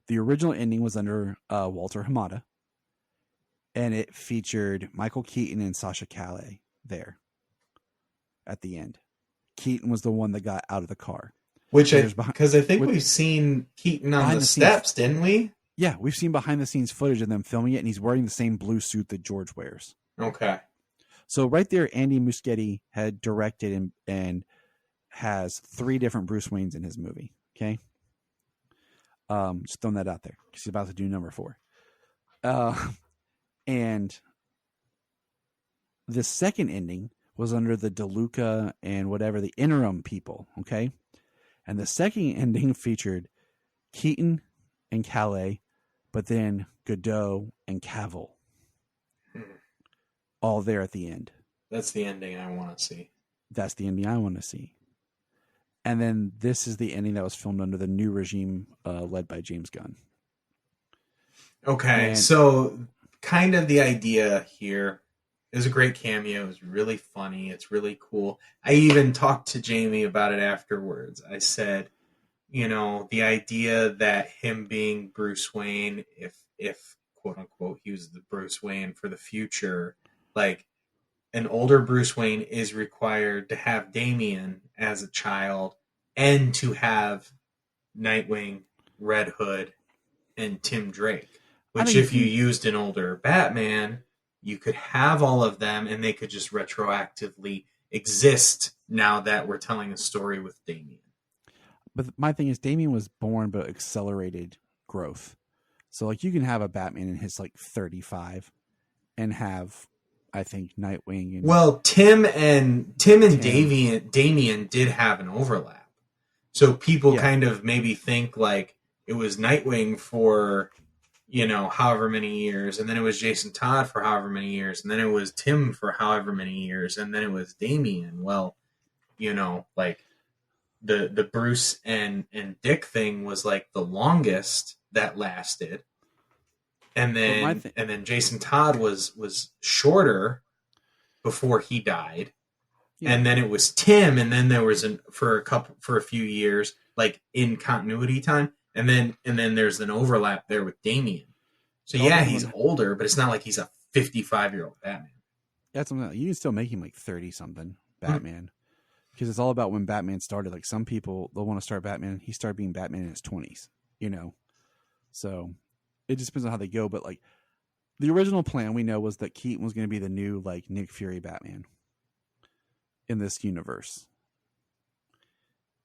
The original ending was under Walter Hamada, and it featured Michael Keaton and Sasha Calle there at the end. Keaton was the one that got out of the car. Because I think we've seen Keaton on the steps, didn't we? Yeah, we've seen behind the scenes footage of them filming it, and he's wearing the same blue suit that George wears. Okay. So right there, Andy Muschietti had directed and has 3 different Bruce Waynes in his movie. Okay. Just throwing that out there because he's about to do number 4. And the second ending was under the DeLuca and whatever, the interim people. Okay. And the second ending featured Keaton and Calais, but then Godot and Cavill. All there at the end. That's the ending I want to see. That's the ending I want to see. And then this is the ending that was filmed under the new regime led by James Gunn. Okay, so kind of the idea here is a great cameo. It's really funny. It's really cool. I even talked to Jamie about it afterwards. I said, the idea that him being Bruce Wayne, if quote unquote he was the Bruce Wayne for the future, like an older Bruce Wayne is required to have Damian as a child and to have Nightwing, Red Hood, and Tim Drake. Which if you used an older Batman, you could have all of them and they could just retroactively exist now that we're telling a story with Damian. But my thing is Damian was born but accelerated growth. So like you can have a Batman in his like 35 and have I think Nightwing and Tim and Damian did have an overlap. So people kind of maybe think like it was Nightwing for however many years, and then it was Jason Todd for however many years, and then it was Tim for however many years, and then it was Damian. Well, like the Bruce and Dick thing was like the longest that lasted. And then Jason Todd was shorter before he died. Yeah. And then it was Tim, and then there was for a few years, like in continuity time. And then there's an overlap there with Damian. So he's older, but it's not like he's a 55-year-old Batman. That's something you can still make him like 30-something Batman. Because it's all about when Batman started. Like some people, they'll want to start Batman. He started being Batman in his 20s, So it just depends on how they go. But like the original plan we know was that Keaton was going to be the new like Nick Fury Batman in this universe.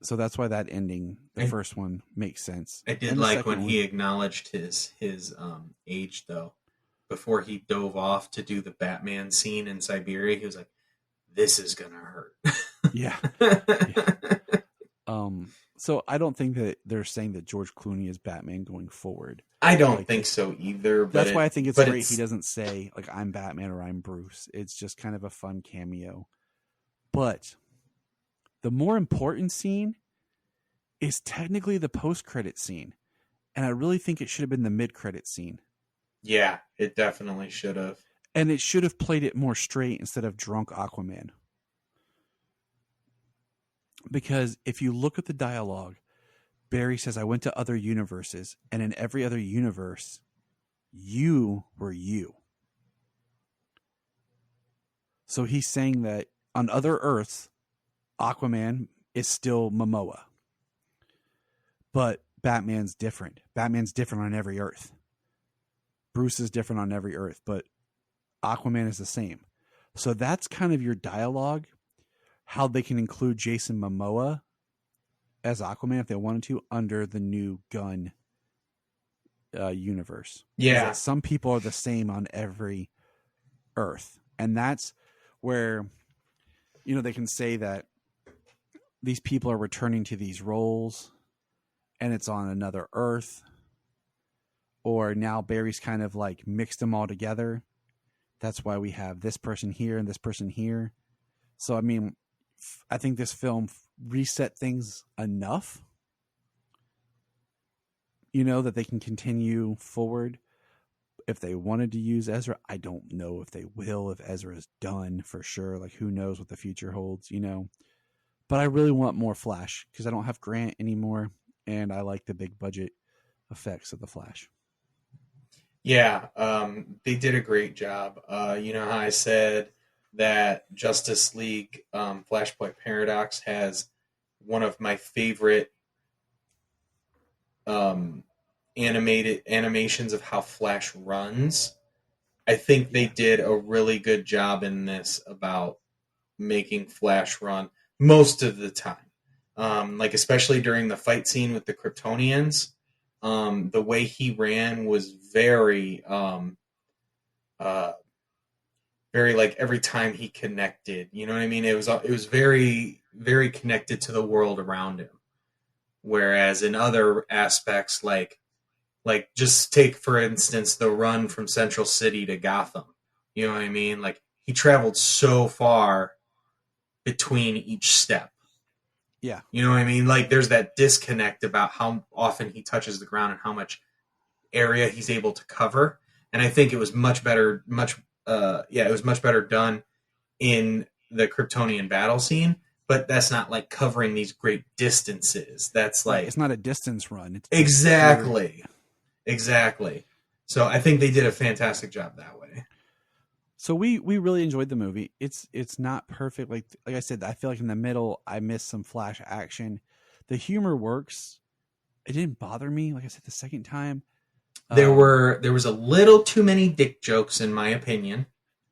So that's why that ending, the first one, makes sense. I did like when he acknowledged his age, though. Before he dove off to do the Batman scene in Siberia, he was like, "This is gonna hurt." Yeah. So I don't think that they're saying that George Clooney is Batman going forward. I don't think so either. But that's why I think it's great he doesn't say, like, I'm Batman or I'm Bruce. It's just kind of a fun cameo. But the more important scene is technically the post-credit scene. And I really think it should have been the mid-credit scene. Yeah, it definitely should have. And it should have played it more straight instead of drunk Aquaman. Because if you look at the dialogue, Barry says, I went to other universes, and in every other universe, you were you. So he's saying that on other Earths, Aquaman is still Momoa. But Batman's different. Batman's different on every Earth. Bruce is different on every Earth, but Aquaman is the same. So that's kind of your dialogue, how they can include Jason Momoa as Aquaman if they wanted to under the new Gunn universe. Yeah. Some people are the same on every Earth. And that's where, you know, they can say that these people are returning to these roles and it's on another Earth. Or now Barry's kind of like mixed them all together. That's why we have this person here and this person here. So, I mean, I think this film reset things enough, you know, that they can continue forward. If they wanted to use Ezra, I don't know if they will, if Ezra is done for sure. Like, who knows what the future holds, you know. But I really want more Flash because I don't have Grant anymore, and I like the big budget effects of the Flash. Yeah, they did a great job. You know how I said that Justice League Flashpoint Paradox has one of my favorite animated animations of how Flash runs. I think they did a really good job in this about making Flash run most of the time. Like especially during the fight scene with the Kryptonians. The way he ran was very like every time he connected, you know what I mean? It was very, very connected to the world around him. Whereas in other aspects, like just take, for instance, the run from Central City to Gotham, you know what I mean? Like he traveled so far between each step. Yeah. You know what I mean? Like there's that disconnect about how often he touches the ground and how much area he's able to cover. And I think it was much better done in the Kryptonian battle scene, but that's not like covering these great distances. That's like, it's not a distance run. Exactly. So I think they did a fantastic job that way. So we really enjoyed the movie. It's not perfect. Like I said, I feel like in the middle, I missed some Flash action. The humor works. It didn't bother me. Like I said, the second time, there was a little too many dick jokes, in my opinion.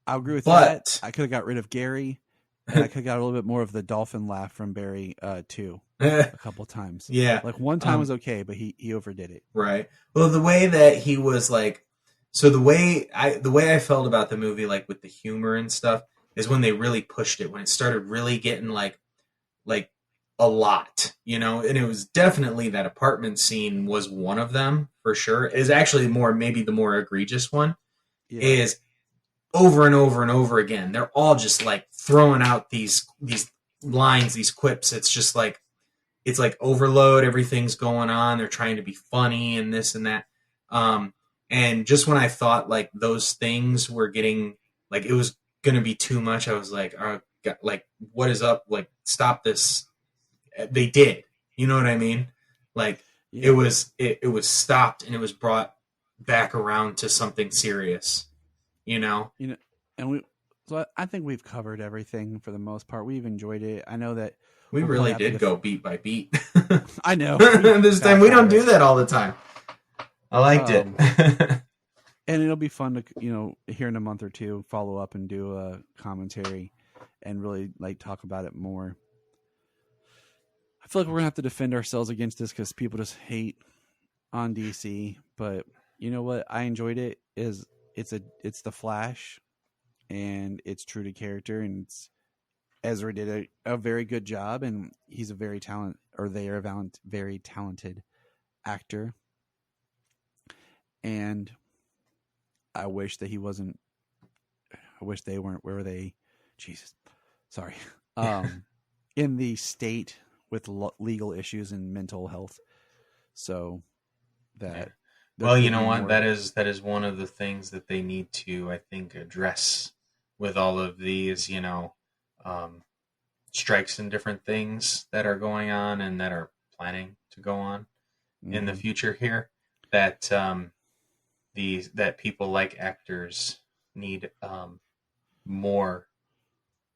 I agree with that. I could have got rid of Gary, and I could have got a little bit more of the dolphin laugh from Barry too, a couple times. Yeah, like one time was okay, but he overdid it. Right. Well, the way that he was like. So the way I felt about the movie, like with the humor and stuff, is when they really pushed it, when it started really getting like a lot, you know, and it was definitely that apartment scene was one of them for sure. It is actually maybe the more egregious one. Yeah. Is over and over and over again. They're all just like throwing out these lines, these quips. It's just like it's like overload. Everything's going on. They're trying to be funny and this and that. And just when I thought like those things were getting like it was going to be too much, I was like, oh, God, like what is up? Like stop this. They did. You know what I mean? Like it was stopped and it was brought back around to something serious. You know, and I think we've covered everything for the most part. We've enjoyed it. I know that we really did go beat by beat. I know. This time we don't do that all the time. I liked it. And it'll be fun to, you know, here in a month or two, follow up and do a commentary and really like talk about it more. feel like we're gonna have to defend ourselves against this because people just hate on DC. But you know what? I enjoyed it. It's the Flash, and it's true to character, and Ezra did a very good job, and he's a very very talented actor. And I wish that he wasn't. I wish they weren't. Where were they? Jesus, sorry. In the state with legal issues and mental health, so that. Well, you know what? That is one of the things that they need to, I think, address with all of these, strikes and different things that are going on and that are planning to go on in the future here. That that people like actors need more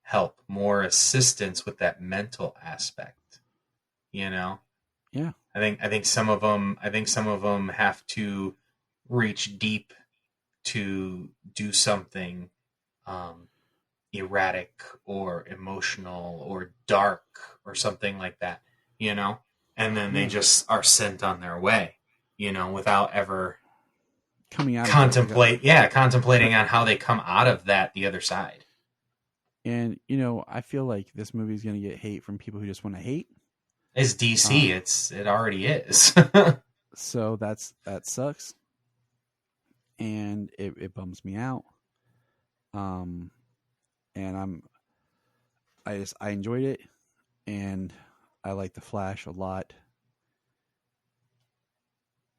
help, more assistance with that mental aspect. Yeah. I think some of them have to reach deep to do something erratic or emotional or dark or something like that, and then they just are sent on their way, without ever coming out contemplating on how they come out of that the other side. And I feel like this movie is going to get hate from people who just want to hate. It's DC. It already is. So that sucks, and it bums me out. And I enjoyed it, and I like the Flash a lot,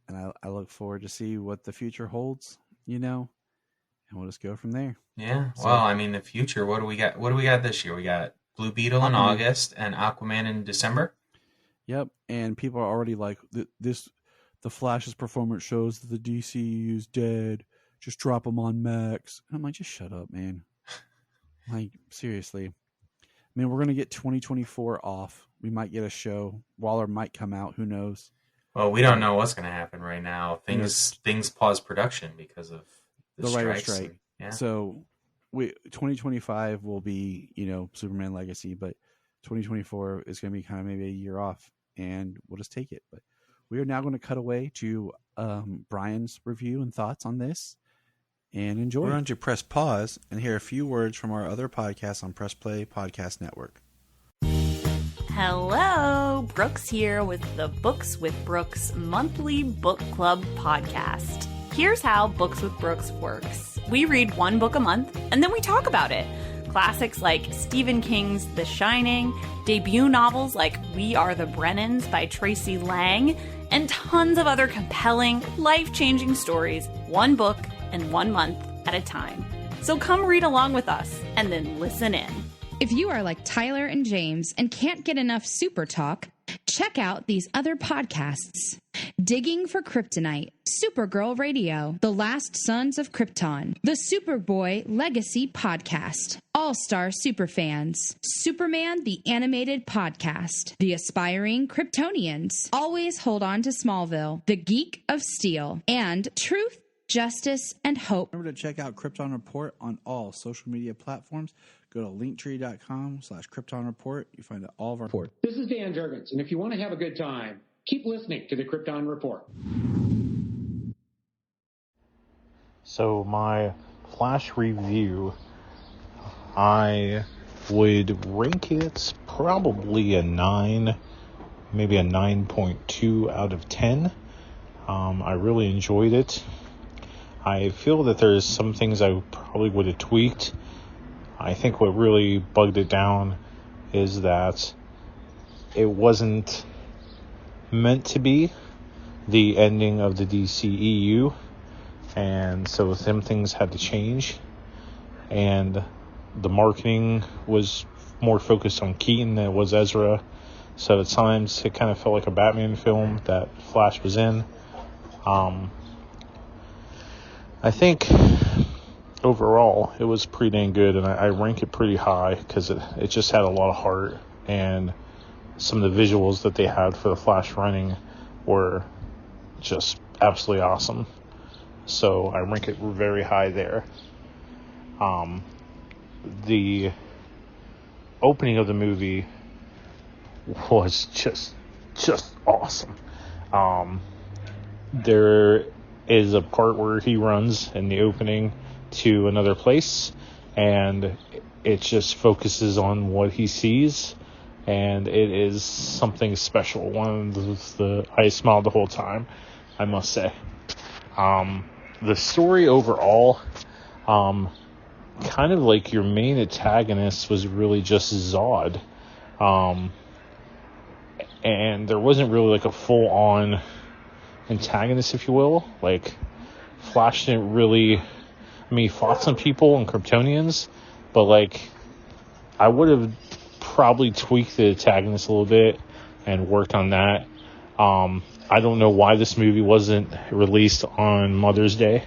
and I look forward to see what the future holds. And we'll just go from there. Yeah. Well, the future. What do we got? What do we got this year? We got Blue Beetle in August and Aquaman in December. Yep, and people are already like, the Flash's performance shows that the DCU is dead. Just drop him on Max. And I'm like, just shut up, man. Like, seriously. We're going to get 2024 off. We might get a show. Waller might come out. Who knows? Well, we don't know what's going to happen right now. Things pause production because of the writer's strike. Yeah. So 2025 will be, Superman Legacy, but 2024 is going to be kind of maybe a year off, and we'll just take it. But we are now going to cut away to Bryan's review and thoughts on this, and enjoy. We're going to press pause and hear a few words from our other podcasts on Press Play Podcast Network. Hello, Brooks here with the Books with Brooks monthly book club podcast. Here's how Books with Brooks works. We read one book a month, and then we talk about it. Classics like Stephen King's The Shining, debut novels like We Are the Brennans by Tracy Lang, and tons of other compelling, life-changing stories, one book and 1 month at a time. So come read along with us, and then listen in. If you are like Tyler and James and can't get enough super talk, check out these other podcasts. Digging for Kryptonite, Supergirl Radio, The Last Sons of Krypton, the Superboy Legacy Podcast, All-Star Superfans, Superman the Animated Podcast, The Aspiring Kryptonians, Always Hold On to Smallville, The Geek of Steel, and Truth, Justice, and Hope. Remember to check out Krypton Report on all social media platforms. Go to linktree.com/Krypton Report. You find all of our reports. This is Dan Jurgens, and if you want to have a good time, keep listening to the Krypton Report. So my Flash review, I would rank it probably a 9, maybe a 9.2 out of 10. I really enjoyed it. I feel that there's some things I probably would have tweaked. I think what really bugged it down is that it wasn't meant to be the ending of the DCEU, and so some things had to change, and the marketing was more focused on Keaton than it was Ezra, so at times it kind of felt like a Batman film that Flash was in. I think overall it was pretty dang good, and I rank it pretty high because it just had a lot of heart, and some of the visuals that they had for the Flash running were just absolutely awesome. So I rank it very high there. The opening of the movie was just awesome. There is a part where he runs in the opening to another place, and it just focuses on what he sees, and it is something special. I smiled the whole time, I must say. The story overall, kind of like your main antagonist was really just Zod. And there wasn't really like a full-on antagonist, if you will. Like, Flash didn't really... he fought some people and Kryptonians, but like, I would have probably tweaked the antagonist a little bit and worked on that. I don't know why this movie wasn't released on Mother's Day.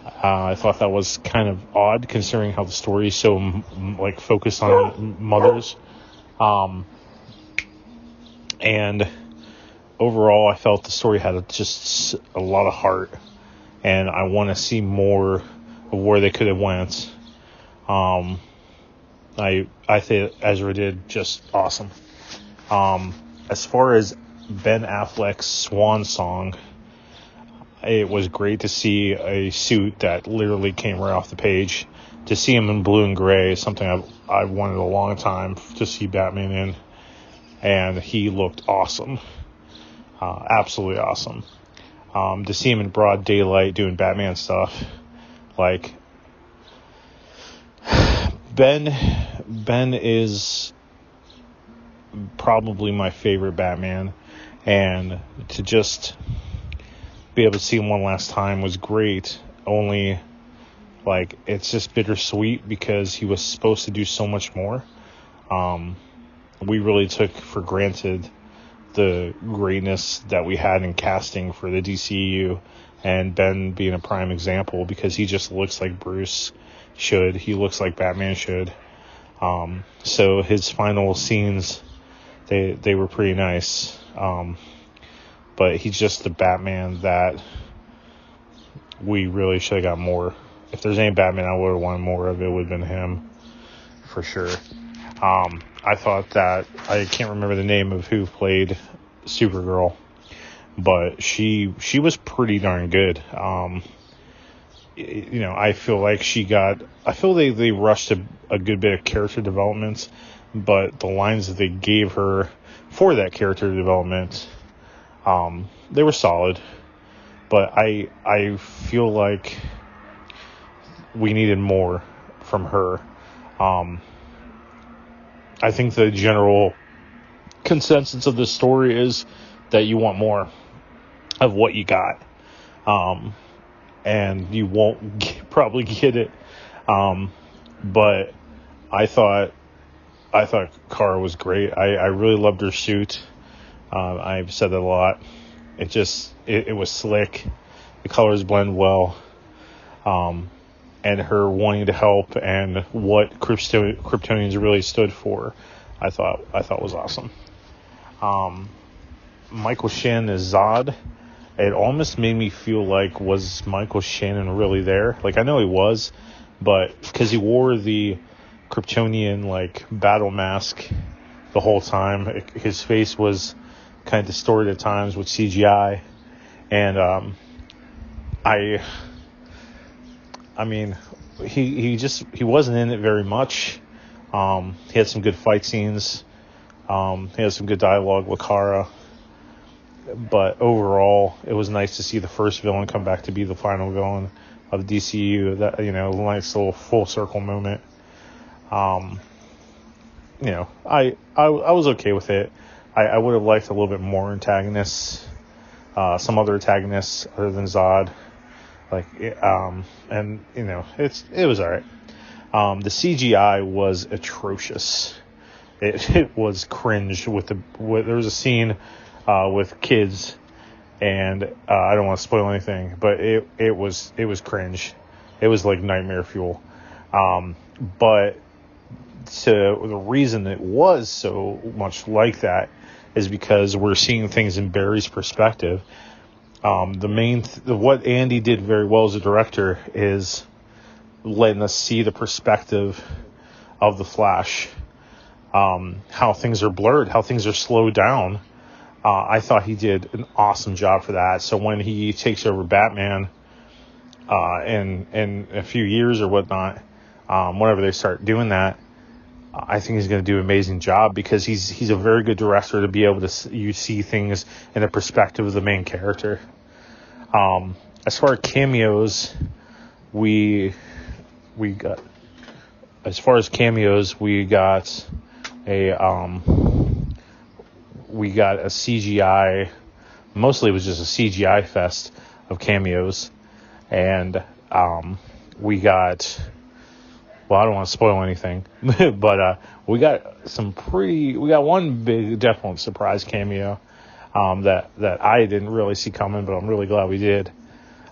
I thought that was kind of odd, considering how the story is so focused on mothers. And overall, I felt the story had just a lot of heart, and I want to see more of where they could have went. I think Ezra did just awesome. As far as Ben Affleck's swan song, it was great to see a suit that literally came right off the page. To see him in blue and gray is something I've wanted a long time to see Batman in, and he looked awesome. Absolutely awesome. To see him in broad daylight doing Batman stuff, like, Ben is probably my favorite Batman, and to just be able to see him one last time was great. Only, it's just bittersweet because he was supposed to do so much more. We really took for granted the greatness that we had in casting for the DCEU, and Ben being a prime example, because he just looks like Bruce should. He looks like Batman should. So his final scenes, they were pretty nice. But he's just the Batman that we really should have got more. If there's any Batman I would have wanted more of, it would have been him, for sure. I thought that, I can't remember the name of who played Supergirl, but she was pretty darn good. I feel like they rushed a good bit of character development, but the lines that they gave her for that character development, they were solid. But I feel like we needed more from her. I think the general consensus of the story is that you want more of what you got. And you won't probably get it. But I thought Kara was great. I really loved her suit. I've said that a lot. It was slick. The colors blend well. And her wanting to help and what Kryptonians really stood for, I thought was awesome. Michael Shannon as Zod, it almost made me feel like, was Michael Shannon really there? I know he was, but because he wore the Kryptonian battle mask the whole time, his face was kind of distorted at times with CGI, and I mean, he wasn't in it very much. He had some good fight scenes. He had some good dialogue with Kara. But overall, it was nice to see the first villain come back to be the final villain of DCU. That, nice little full circle moment. I was okay with it. I would have liked a little bit more antagonists, some other antagonists other than Zod. It was alright. The CGI was atrocious. It was cringe there was a scene with kids, and I don't want to spoil anything, but it was cringe. It was like nightmare fuel. But the reason it was so much like that is because we're seeing things in Barry's perspective. What Andy did very well as a director is letting us see the perspective of the Flash. how things are blurred, how things are slowed down. I thought he did an awesome job for that. So when he takes over Batman in a few years or whatnot, whenever they start doing that, I think he's going to do an amazing job, because he's a very good director to be able to you see things in the perspective of the main character. As far as cameos, we got a CGI. Mostly it was just a CGI fest of cameos, and we got. Well, I don't want to spoil anything, but we got one big, definite surprise cameo that I didn't really see coming, but I'm really glad we did.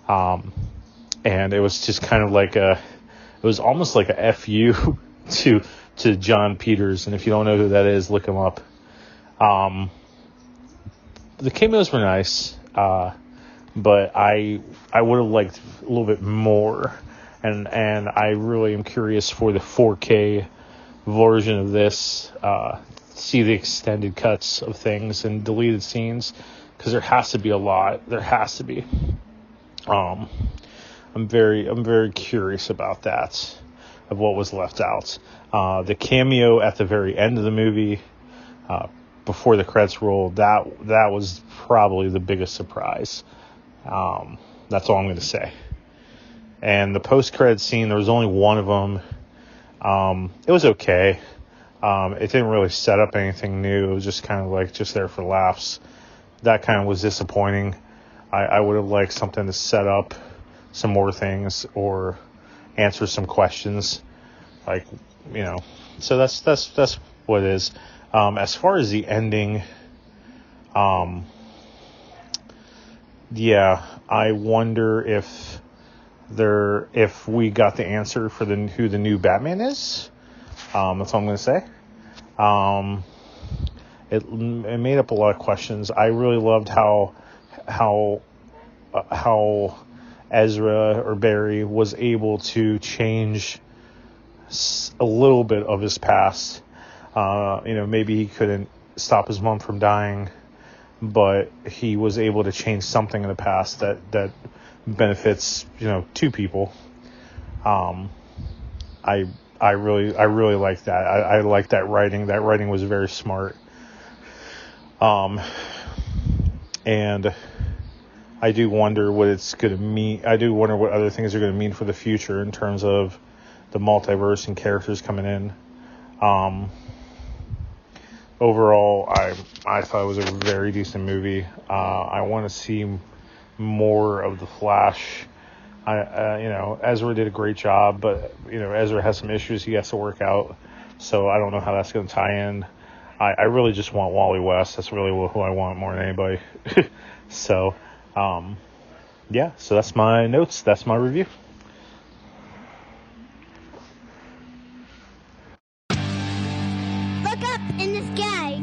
And it was just kind of like it was almost like a FU to John Peters, and if you don't know who that is, look him up. The cameos were nice, but I would have liked a little bit more. And I really am curious for the 4K version of this, see the extended cuts of things and deleted scenes, because there has to be a lot. There has to be. I'm very curious about that, of what was left out. The cameo at the very end of the movie, before the credits rolled, that was probably the biggest surprise. That's all I'm going to say. And the post-credit scene, there was only one of them. It was okay. It didn't really set up anything new. It was just kind of like just there for laughs. That kind of was disappointing. I would have liked something to set up some more things or answer some questions. Like, you know. So that's what it is. As far as the ending, yeah, I wonder if we got the answer for who the new Batman is. That's all I'm going to say. It made up a lot of questions. I really loved how Ezra or Barry was able to change a little bit of his past. Maybe he couldn't stop his mom from dying, but he was able to change something in the past that benefits, two people. I really like that. I like that writing. That writing was very smart. And I do wonder what it's going to mean. I do wonder what other things are going to mean for the future in terms of the multiverse and characters coming in. Overall, I thought it was a very decent movie. I want to see more of the Flash. Ezra did a great job, but Ezra has some issues he has to work out, so I don't know how that's going to tie in. I really just want Wally West. That's really who I want more than anybody. So that's my notes. That's my review. Look up in the sky.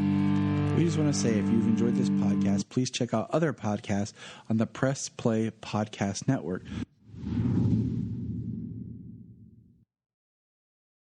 We just want to say, if you've enjoyed this podcast, please check out other podcasts on the Press Play Podcast Network.